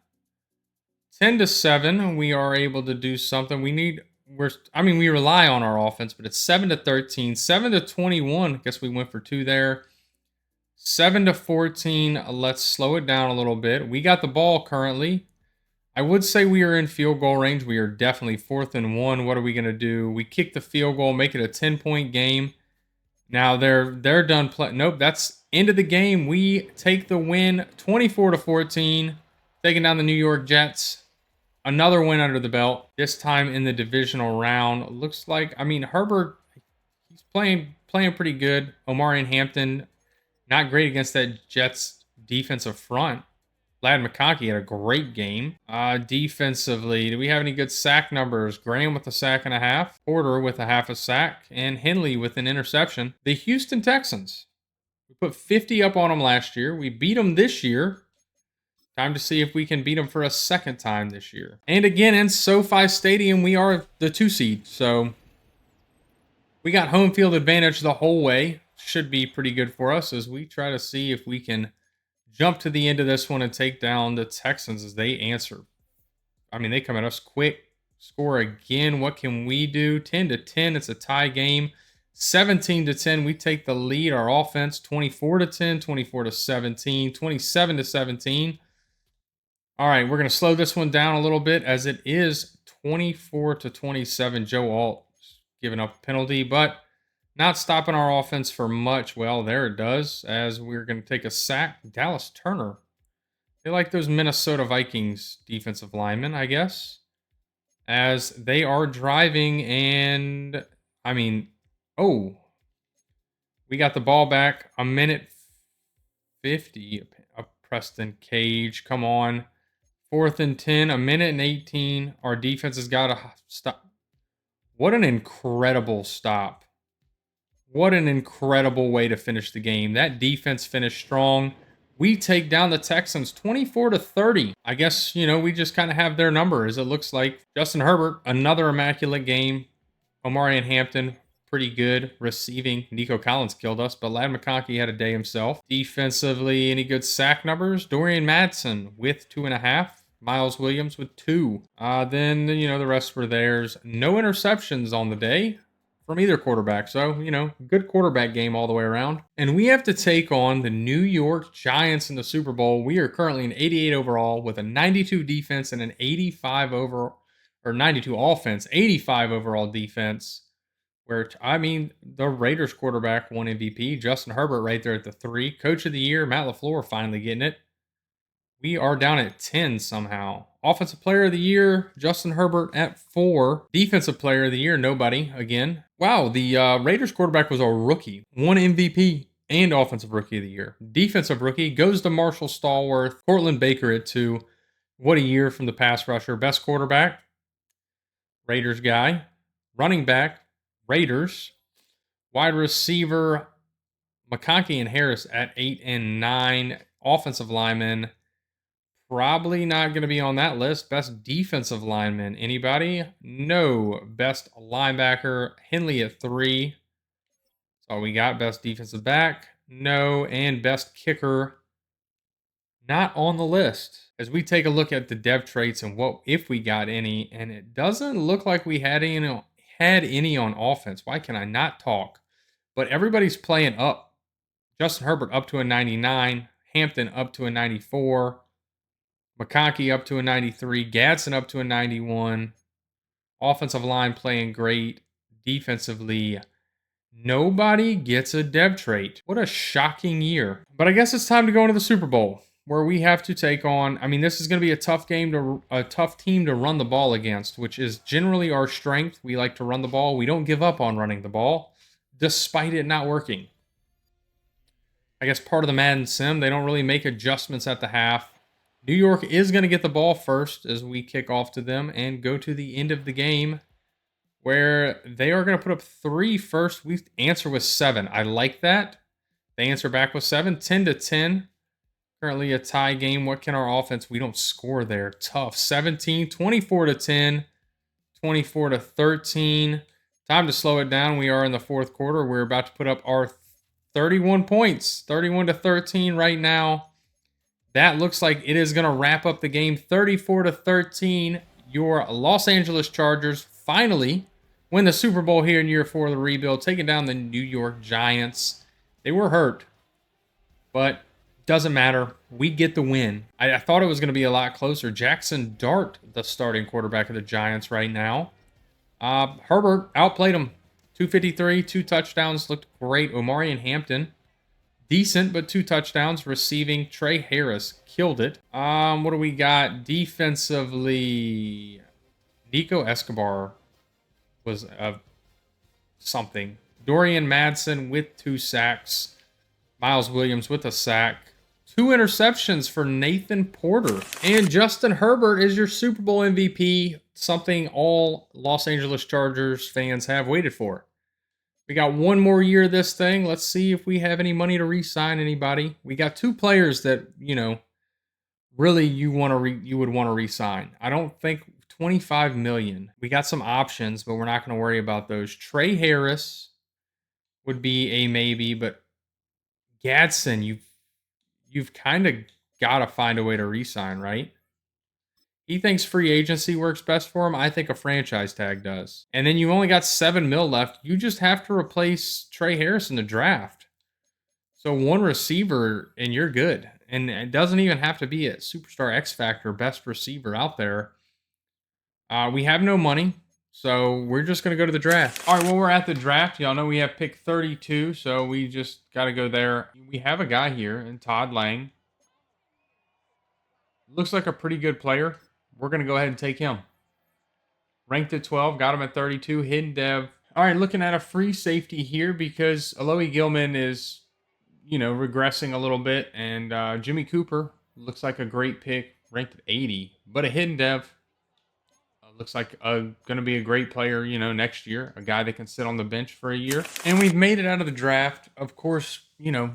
10-7, we are able to do something. We rely on our offense, but it's 7-13, 7-21. I guess we went for 2 there. 7-14. Let's slow it down a little bit. We got the ball currently. I would say we are in field goal range. We are definitely 4th and 1. What are we going to do? We kick the field goal, make it a 10-point game. Now they're done playing. Nope, that's end of the game. We take the win, 24-14, taking down the New York Jets. Another win under the belt, this time in the divisional round. Looks like, Herbert, he's playing pretty good. Omari and Hampton, not great against that Jets defensive front. Lad McConkey had a great game. Defensively, do we have any good sack numbers? Graham with a sack and a half. Porter with a half a sack. And Henley with an interception. The Houston Texans. We put 50 up on them last year. We beat them this year. Time to see if we can beat them for a second time this year. And again, in SoFi Stadium, we are the 2 seed. So we got home field advantage the whole way. Should be pretty good for us as we try to see if we can jump to the end of this one and take down the Texans as they answer I mean, they come at us quick. Score again. What can we do? 10-10. It's a tie game. 17-10. We take the lead. Our offense 24-10, 24-17, 27-17. All right, we're going to slow this one down a little bit as it is 24-27. Joe Alt giving up a penalty, but not stopping our offense for much. Well, there it does, as we're going to take a sack. Dallas Turner. They like those Minnesota Vikings defensive linemen, I guess, as they are driving. And, I mean, oh, we got the ball back. A minute 50 of Preston Cage. Come on. 4th and 10, a minute and 18. Our defense has got to stop. What an incredible stop. What an incredible way to finish the game. That defense finished strong. We take down the Texans 24-30. I guess, we just kind of have their number, as it looks like. Justin Herbert, another immaculate game. Omari and Hampton, pretty good receiving. Nico Collins killed us, but Ladd McConkey had a day himself. Defensively, any good sack numbers? Dorian Madsen with 2.5. Miles Williams with 2. Then, the rest were theirs. No interceptions on the day from either quarterback. So, good quarterback game all the way around. And we have to take on the New York Giants in the Super Bowl. We are currently an 88 overall with a 92 defense and an 85 overall, or 92 offense, 85 overall defense. Where, the Raiders quarterback won MVP. Justin Herbert right there at the 3. Coach of the Year, Matt LaFleur finally getting it. We are down at 10 somehow. Offensive Player of the Year, Justin Herbert at 4. Defensive Player of the Year, nobody again. Wow, the Raiders quarterback was a rookie. Won MVP and Offensive Rookie of the Year. Defensive Rookie goes to Marshall Stallworth. Cortland Baker at 2. What a year from the pass rusher. Best quarterback, Raiders guy. Running back, Raiders. Wide receiver, McConkey and Harris at 8 and 9. Offensive lineman, probably not going to be on that list. Best defensive lineman, anybody? No. Best linebacker, Henley at 3. That's all we got. Best defensive back, no. And best kicker, not on the list. As we take a look at the depth traits and what if we got any, and it doesn't look like we had any on offense. Why can I not talk? But everybody's playing up. Justin Herbert up to a 99. Hampton up to a 94. McConkey up to a 93. Gadsden up to a 91. Offensive line playing great. Defensively, nobody gets a depth trait. What a shocking year. But I guess it's time to go into the Super Bowl, where we have to take on, this is going to be a tough team to run the ball against, which is generally our strength. We like to run the ball. We don't give up on running the ball, despite it not working. I guess part of the Madden sim, they don't really make adjustments at the half. New York is going to get the ball first as we kick off to them and go to the end of the game, where they are going to put up 3 first. We answer with 7. I like that. They answer back with 7. 10-10. Currently a tie game. What can our offense? We don't score there. Tough. 17, 24-10, 24-13. Time to slow it down. We are in the 4th quarter. We're about to put up our 31 points. 31-13 right now. That looks like it is going to wrap up the game. 34-13. Your Los Angeles Chargers finally win the Super Bowl here in year 4 of the rebuild, taking down the New York Giants. They were hurt, but doesn't matter. We get the win. I thought it was going to be a lot closer. Jackson Dart, the starting quarterback of the Giants right now. Herbert outplayed him. 253, 2 touchdowns. Looked great. Omari and Hampton, decent, but 2 touchdowns. Receiving, Trey Harris killed it. What do we got? Defensively, Nico Escobar was something. Dorian Madsen with 2 sacks. Miles Williams with a sack. 2 interceptions for Nathan Porter. And Justin Herbert is your Super Bowl MVP, something all Los Angeles Chargers fans have waited for. We got 1 more year of this thing. Let's see if we have any money to re-sign anybody. We got 2 players that, really you would want to re-sign. I don't think $25 million. We got some options, but we're not going to worry about those. Trey Harris would be a maybe, but Gadsden, you've kind of got to find a way to re-sign, right? He thinks free agency works best for him. I think a franchise tag does. And then you only got 7 mil left. You just have to replace Trey Harris in the draft. So one receiver and you're good. And it doesn't even have to be a superstar X Factor best receiver out there. We have no money. So we're just going to go to the draft. All right, well, we're at the draft. Y'all know we have pick 32. So we just got to go there. We have a guy here in Todd Lang. Looks like a pretty good player. We're going to go ahead and take him. Ranked at 12, got him at 32. Hidden dev. All right, looking at a free safety here because Alohi Gilman is, regressing a little bit. And Jimmy Cooper looks like a great pick, ranked at 80. But a hidden dev looks like going to be a great player, next year. A guy that can sit on the bench for a year. And we've made it out of the draft. Of course,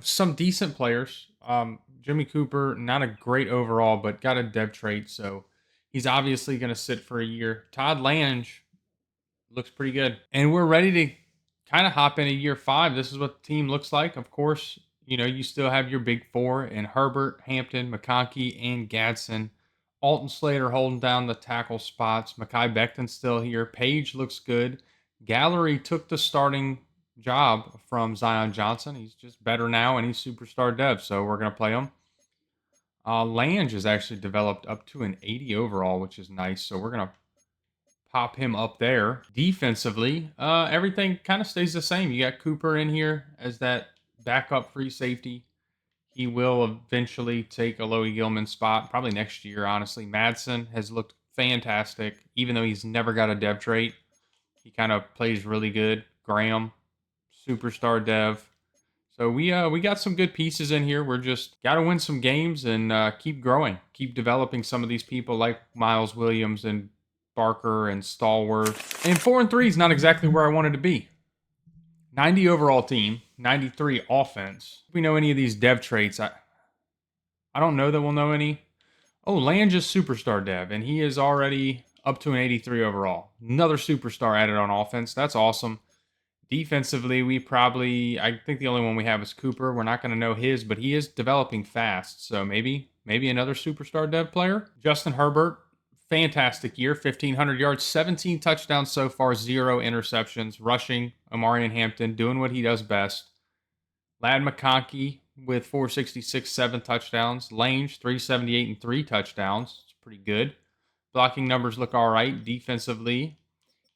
some decent players. Jimmy Cooper, not a great overall, but got a dev trait, so he's obviously going to sit for a year. Todd Lange looks pretty good. And we're ready to kind of hop into year 5. This is what the team looks like. Of course, you still have your big 4 in Herbert, Hampton, McConkey, and Gadsden. Alton Slater holding down the tackle spots. Mekhi Becton's still here. Page looks good. Gallery took the starting job from Zion Johnson. He's just better now, and he's superstar dev, so we're going to play him. Lange is actually developed up to an 80 overall, which is nice, so we're going to pop him up there. Defensively, everything kind of stays the same. You got Cooper in here as that backup free safety. He will eventually take Alohi Gilman's spot, probably next year, honestly. Madsen has looked fantastic, even though he's never got a dev trait. He kind of plays really good. Graham, superstar dev. So we got some good pieces in here. We're just got to win some games and keep growing. Keep developing some of these people like Miles Williams and Barker and Stallworth. And 4-3 is not exactly where I wanted to be. 90 overall team, 93 offense. If we know any of these dev traits, I don't know that we'll know any. Oh, Lange is superstar dev, and he is already up to an 83 overall. Another superstar added on offense. That's awesome. Defensively, I think the only one we have is Cooper. We're not going to know his, but he is developing fast. So maybe another superstar dev player. Justin Herbert, fantastic year, 1,500 yards, 17 touchdowns so far, 0 interceptions. Rushing, Omarion Hampton, doing what he does best. Lad McConkey with 466, 7 touchdowns. Lange, 378 and 3 touchdowns. It's pretty good. Blocking numbers look all right. Defensively,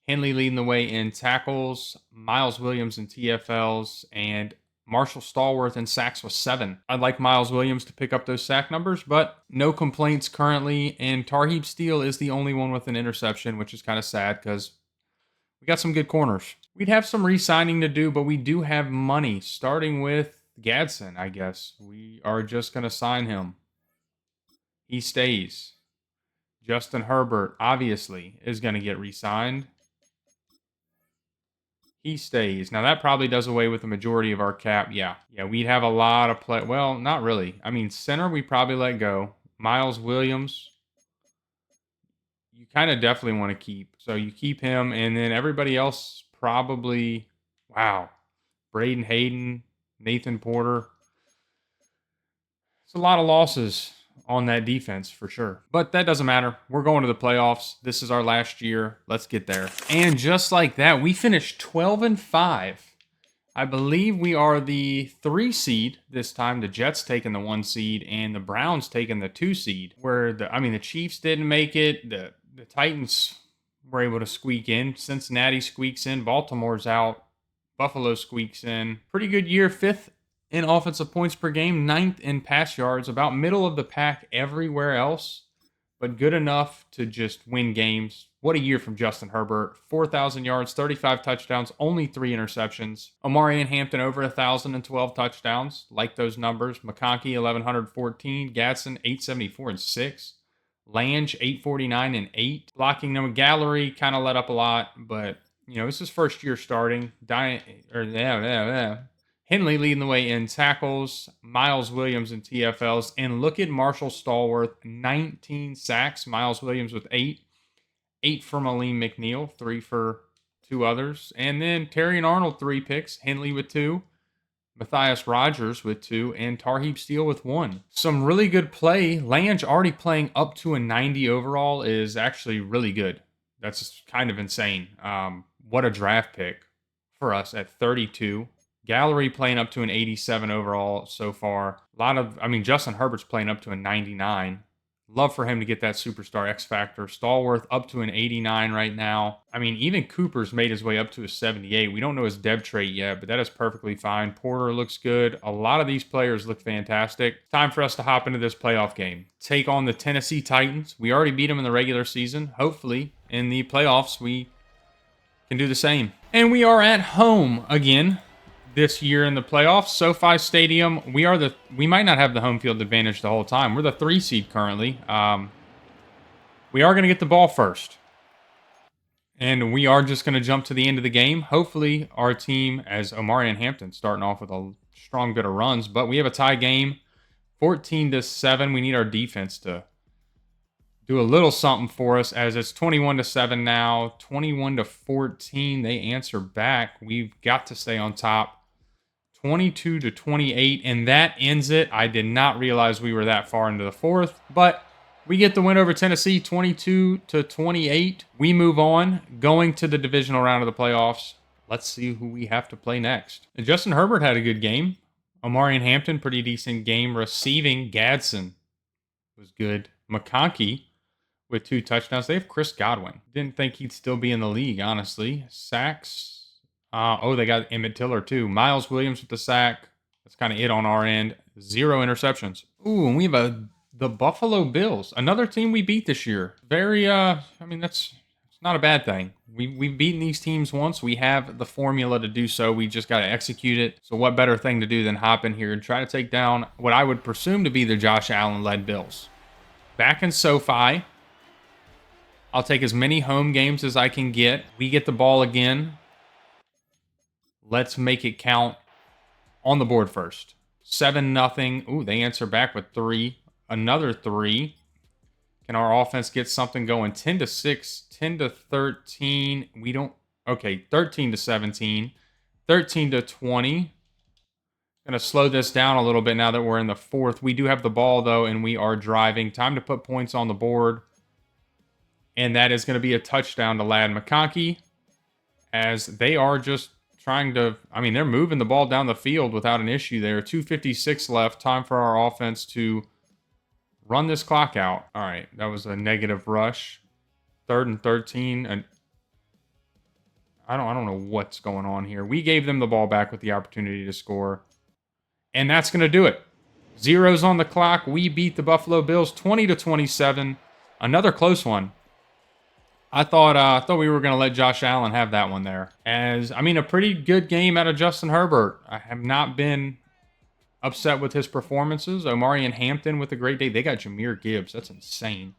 Henley leading the way in tackles, Miles Williams in TFLs, and Marshall Stallworth in sacks with 7. I'd like Miles Williams to pick up those sack numbers, but no complaints currently. And Tarheeb Steele is the only one with an interception, which is kind of sad because we got some good corners. We'd have some re-signing to do, but we do have money, starting with Gadsden, I guess. We are just going to sign him. He stays. Justin Herbert, obviously, is going to get re-signed. He stays. Now, that probably does away with the majority of our cap. Yeah, we'd have a lot of play. Well, not really. I mean, center, we probably let go. Miles Williams, you kind of definitely want to keep. So you keep him, and then everybody else probably, wow. Braden Hayden, Nathan Porter. It's a lot of losses on that defense for sure. But that doesn't matter. We're going to the playoffs. This is our last year. Let's get there. And just like that, we finished 12-5. I believe we are the 3 seed this time. The Jets taking the 1 seed and the Browns taking the 2 seed. Where the Chiefs didn't make it. The Titans were able to squeak in. Cincinnati squeaks in. Baltimore's out. Buffalo squeaks in. Pretty good year. 5th in offensive points per game, 9th in pass yards, about middle of the pack everywhere else, but good enough to just win games. What a year from Justin Herbert. 4,000 yards, 35 touchdowns, only 3 interceptions. Omarion Hampton over 1,012 touchdowns. Like those numbers. McConkey, 1,114. Gadsden, 874 and 6. Lange, 849 and 8. Blocking number Gallery kind of let up a lot, but, this is first year starting. Henley leading the way in tackles, Miles Williams in TFLs, and look at Marshall Stallworth, 19 sacks, Miles Williams with 8, 8 for Aleem McNeil, 3 for 2 others, and then Terry and Arnold 3 picks, Henley with 2, Matthias Rogers with 2, and Tarheeb Steele with 1. Some really good play. Lange already playing up to a 90 overall is actually really good. That's kind of insane. What a draft pick for us at 32. Gallery playing up to an 87 overall so far. Justin Herbert's playing up to a 99. Love for him to get that superstar X Factor. Stallworth up to an 89 right now. Even Cooper's made his way up to a 78. We don't know his dev trait yet, but that is perfectly fine. Porter looks good. A lot of these players look fantastic. Time for us to hop into this playoff game. Take on the Tennessee Titans. We already beat them in the regular season. Hopefully, in the playoffs, we can do the same. And we are at home again this year in the playoffs. SoFi Stadium, we might not have the home field advantage the whole time. We're the 3 seed currently. We are going to get the ball first. And we are just going to jump to the end of the game. Hopefully our team, as Omari and Hampton, starting off with a strong bit of runs. But we have a tie game, 14-7. We need our defense to do a little something for us, as it's 21-7 now, 21-14. They answer back. We've got to stay on top. 22-28, and that ends it. I did not realize we were that far into the fourth, but we get the win over Tennessee, 22-28. We move on, going to the divisional round of the playoffs. Let's see who we have to play next. And Justin Herbert had a good game. Omari and Hampton, pretty decent game. Receiving, Gadsden was good. McConkey with 2 touchdowns. They have Chris Godwin. Didn't think he'd still be in the league, honestly. Sacks. They got Emmett Tiller too. Miles Williams with the sack. That's kind of it on our end. 0 interceptions. Ooh, and we have the Buffalo Bills, another team we beat this year. It's not a bad thing. We've beaten these teams once. We have the formula to do so. We just got to execute it. So what better thing to do than hop in here and try to take down what I would presume to be the Josh Allen-led Bills. Back in SoFi. I'll take as many home games as I can get. We get the ball again. Let's make it count on the board first. 7-0. Ooh, they answer back with 3. Another 3. Can our offense get something going? 10-6, 10-13. We don't. Okay, 13-17, 13-20. Going to slow this down a little bit now that we're in the fourth. We do have the ball, though, and we are driving. Time to put points on the board. And that is going to be a touchdown to Ladd McConkey, as they are just trying to, they're moving the ball down the field without an issue there. 2:56 left. Time for our offense to run this clock out. All right, that was a negative rush. 3rd and 13. And I don't know what's going on here. We gave them the ball back with the opportunity to score. And that's going to do it. 0's on the clock. We beat the Buffalo Bills 20-27. Another close one. I thought we were going to let Josh Allen have that one there. A pretty good game out of Justin Herbert. I have not been upset with his performances. Omari and Hampton with a great day. They got Jahmyr Gibbs. That's insane.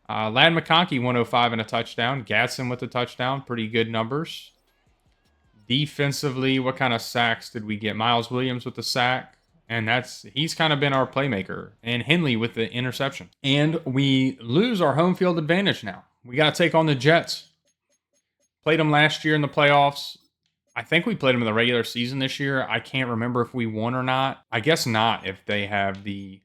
Ladd McConkey, 105 and a touchdown. Gadsden with a touchdown. Pretty good numbers. Defensively, what kind of sacks did we get? Miles Williams with the sack. And he's kind of been our playmaker. And Henley with the interception. And we lose our home field advantage now. We got to take on the Jets. Played them last year in the playoffs. I think we played them in the regular season this year. I can't remember if we won or not. I guess not, if they have the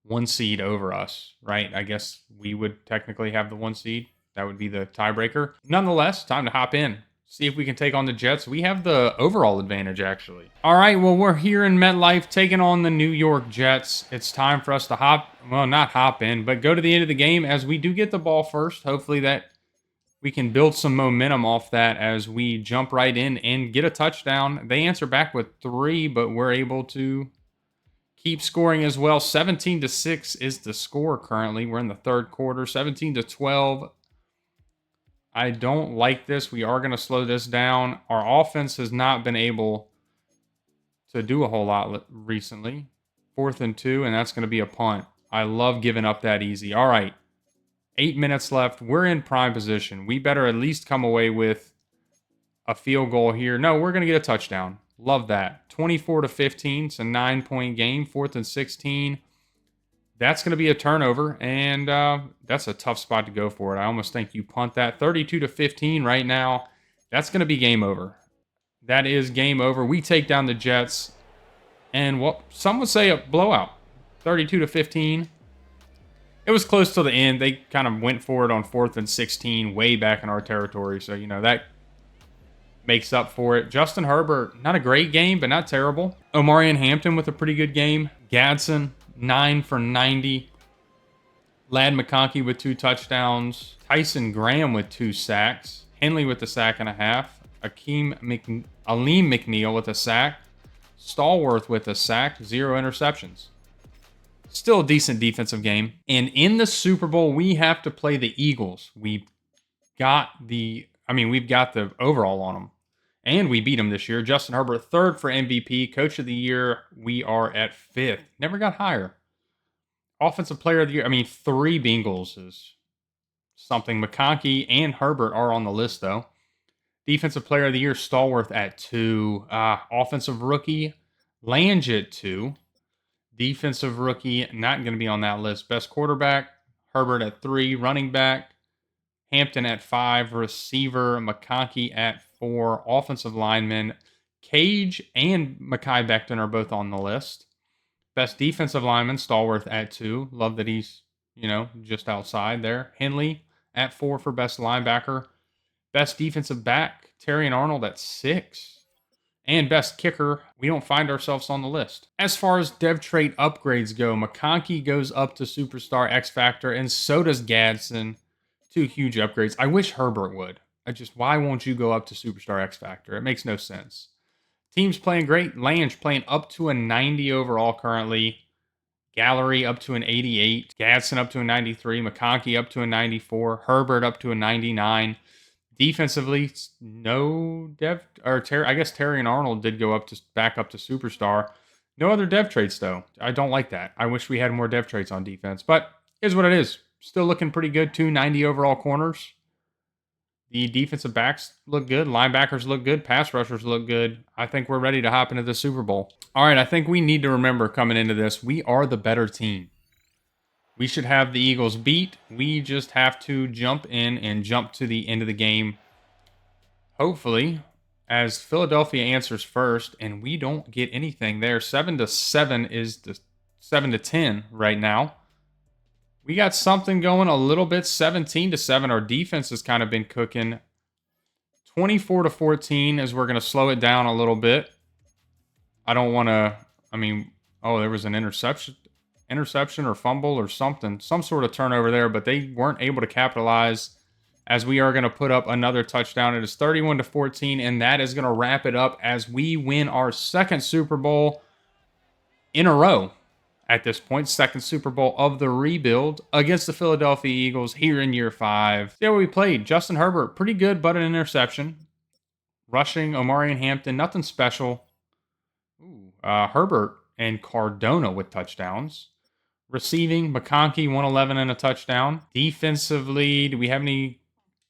1 seed over us, right? I guess we would technically have the 1 seed. That would be the tiebreaker. Nonetheless, time to hop in. See if we can take on the Jets. We have the overall advantage, actually. All right, well, we're here in MetLife taking on the New York Jets. It's time for us to not hop in, but go to the end of the game, as we do get the ball first. Hopefully that we can build some momentum off that as we jump right in and get a touchdown. They answer back with 3, but we're able to keep scoring as well. 17-6 is the score currently. We're in the 3rd quarter. 17-12. I don't like this. We are going to slow this down. Our offense has not been able to do a whole lot recently. 4th and 2, and that's going to be a punt. I love giving up that easy. All right, 8 minutes left. We're in prime position. We better at least come away with a field goal here. No, we're going to get a touchdown. Love that. 24-15. It's a 9-point game. 4th and 16. That's going to be a turnover, and that's a tough spot to go for it. I almost think you punt that. 32-15 right now. That's going to be game over. That is game over. We take down the Jets. And what some would say a blowout, 32-15. It was close till the end. They kind of went for it on 4th and 16 way back in our territory. So, that makes up for it. Justin Herbert, not a great game, but not terrible. Omarion Hampton with a pretty good game. Gadsden, 9 for 90. Lad McConkey with 2 touchdowns. Tyson Graham with 2 sacks. Henley with a sack and a half. Aleem McNeil with a sack. Stallworth with a sack. 0 interceptions. Still a decent defensive game. And in the Super Bowl, we have to play the Eagles. We've got the overall on them. And we beat them this year. Justin Herbert, 3rd for MVP. Coach of the Year, we are at 5th. Never got higher. Offensive Player of the Year, 3 Bengals is something. McConkey and Herbert are on the list, though. Defensive Player of the Year, Stallworth at 2. Offensive Rookie, Lange at 2. Defensive Rookie, not going to be on that list. Best Quarterback, Herbert at 3. Running Back, Hampton at 5. Receiver, McConkey at 4. Offensive Lineman, Cage and Mekhi Becton are both on the list. Best Defensive Lineman, Stallworth at 2. Love that he's, just outside there. Henley at 4 for Best Linebacker. Best Defensive Back, Terry and Arnold at 6. And Best Kicker, we don't find ourselves on the list. As far as dev trait upgrades go, McConkey goes up to Superstar X Factor, and so does Gadsden. 2 huge upgrades. I wish Herbert would. Why won't you go up to Superstar X Factor? It makes no sense. Team's playing great. Lange playing up to a 90 overall currently. Gallery up to an 88. Gadsden up to a 93. McConkey up to a 94. Herbert up to a 99. Defensively, no dev, I guess Terry and Arnold did go back up to Superstar. No other dev traits, though. I don't like that. I wish we had more dev traits on defense, but here's what it is. Still looking pretty good. 2 90 overall corners. The defensive backs look good. Linebackers look good. Pass rushers look good. I think we're ready to hop into the Super Bowl. All right, I think we need to remember coming into this, we are the better team. We should have the Eagles beat. We just have to jump in and jump to the end of the game. Hopefully, as Philadelphia answers first, and we don't get anything there. 7-7 is the 7-10 right now. We got something going a little bit. 17-7. Our defense has kind of been cooking. 24-14 as we're going to slow it down a little bit. I don't want to. There was an interception or fumble or something, some sort of turnover there, but they weren't able to capitalize as we are going to put up another touchdown. It is 31-14, and that is going to wrap it up as we win our 2nd Super Bowl in a row at this point. 2nd Super Bowl of the rebuild against the Philadelphia Eagles here in year 5. See how we played. Justin Herbert, pretty good, but an interception. Rushing, Omarion Hampton, nothing special. Herbert and Cardona with touchdowns. Receiving, McConkey, 111 and a touchdown. Defensively, do we have any?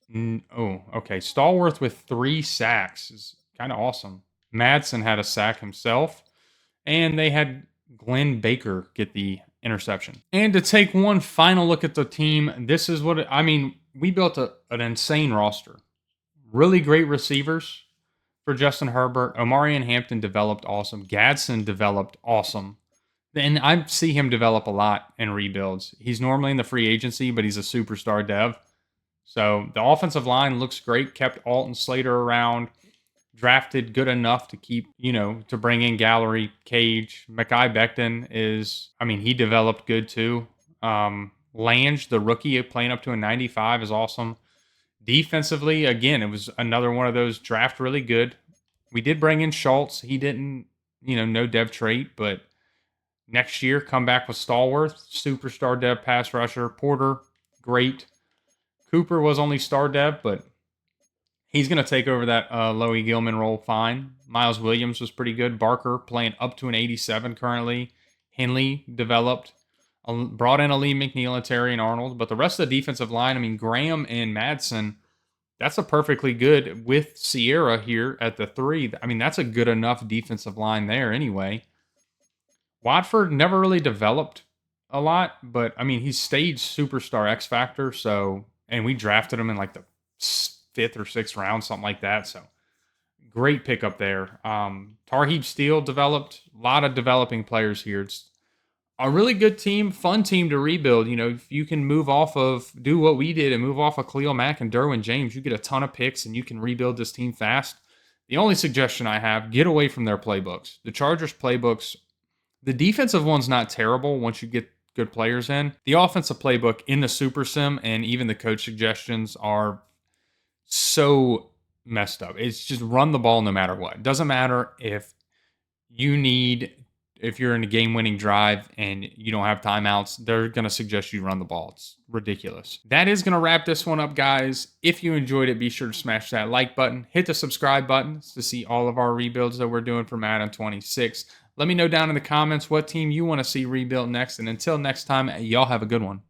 Stallworth with 3 sacks is kind of awesome. Madsen had a sack himself. And they had Glenn Baker get the interception. And to take one final look at the team, this is what, we built an insane roster. Really great receivers for Justin Herbert. Omarion Hampton developed awesome. Gadsden developed awesome. And I see him develop a lot in rebuilds. He's normally in the free agency, but he's a superstar dev. So the offensive line looks great. Kept Alton Slater around. Drafted good enough to keep, to bring in Gallery, Cage. Mekhi Becton he developed good too. Lange, the rookie, playing up to a 95 is awesome. Defensively, again, it was another one of those draft really good. We did bring in Schultz. He didn't, no dev trait, but next year, come back with Stallworth, superstar dev pass rusher. Porter, great. Cooper was only star dev, but he's going to take over that Loie Gilman role fine. Miles Williams was pretty good. Barker playing up to an 87 currently. Henley developed. Brought in Aleem McNeil and Terry and Arnold. But the rest of the defensive line, Graham and Madsen, that's a perfectly good with Sierra here at the 3. That's a good enough defensive line there anyway. Watford never really developed a lot, but he stayed superstar X Factor. And we drafted him in like the 5th or 6th round, something like that. So Great pickup there. Tarheeb Steel developed. A lot of developing players here. It's a really good team, fun team to rebuild. You know, if you can do what we did and move off of Khalil Mack and Derwin James, you get a ton of picks and you can rebuild this team fast. The only suggestion I have, get away from their playbooks. The Chargers playbooks, the defensive one's not terrible once you get good players in. The offensive playbook in the Super Sim and even the coach suggestions are so messed up. It's just run the ball no matter what. It doesn't matter if you're in a game-winning drive and you don't have timeouts, they're going to suggest you run the ball. It's ridiculous. That is going to wrap this one up, guys. If you enjoyed it, be sure to smash that like button. Hit the subscribe button to see all of our rebuilds that we're doing for Madden 26. Let me know down in the comments what team you want to see rebuilt next. And until next time, y'all have a good one.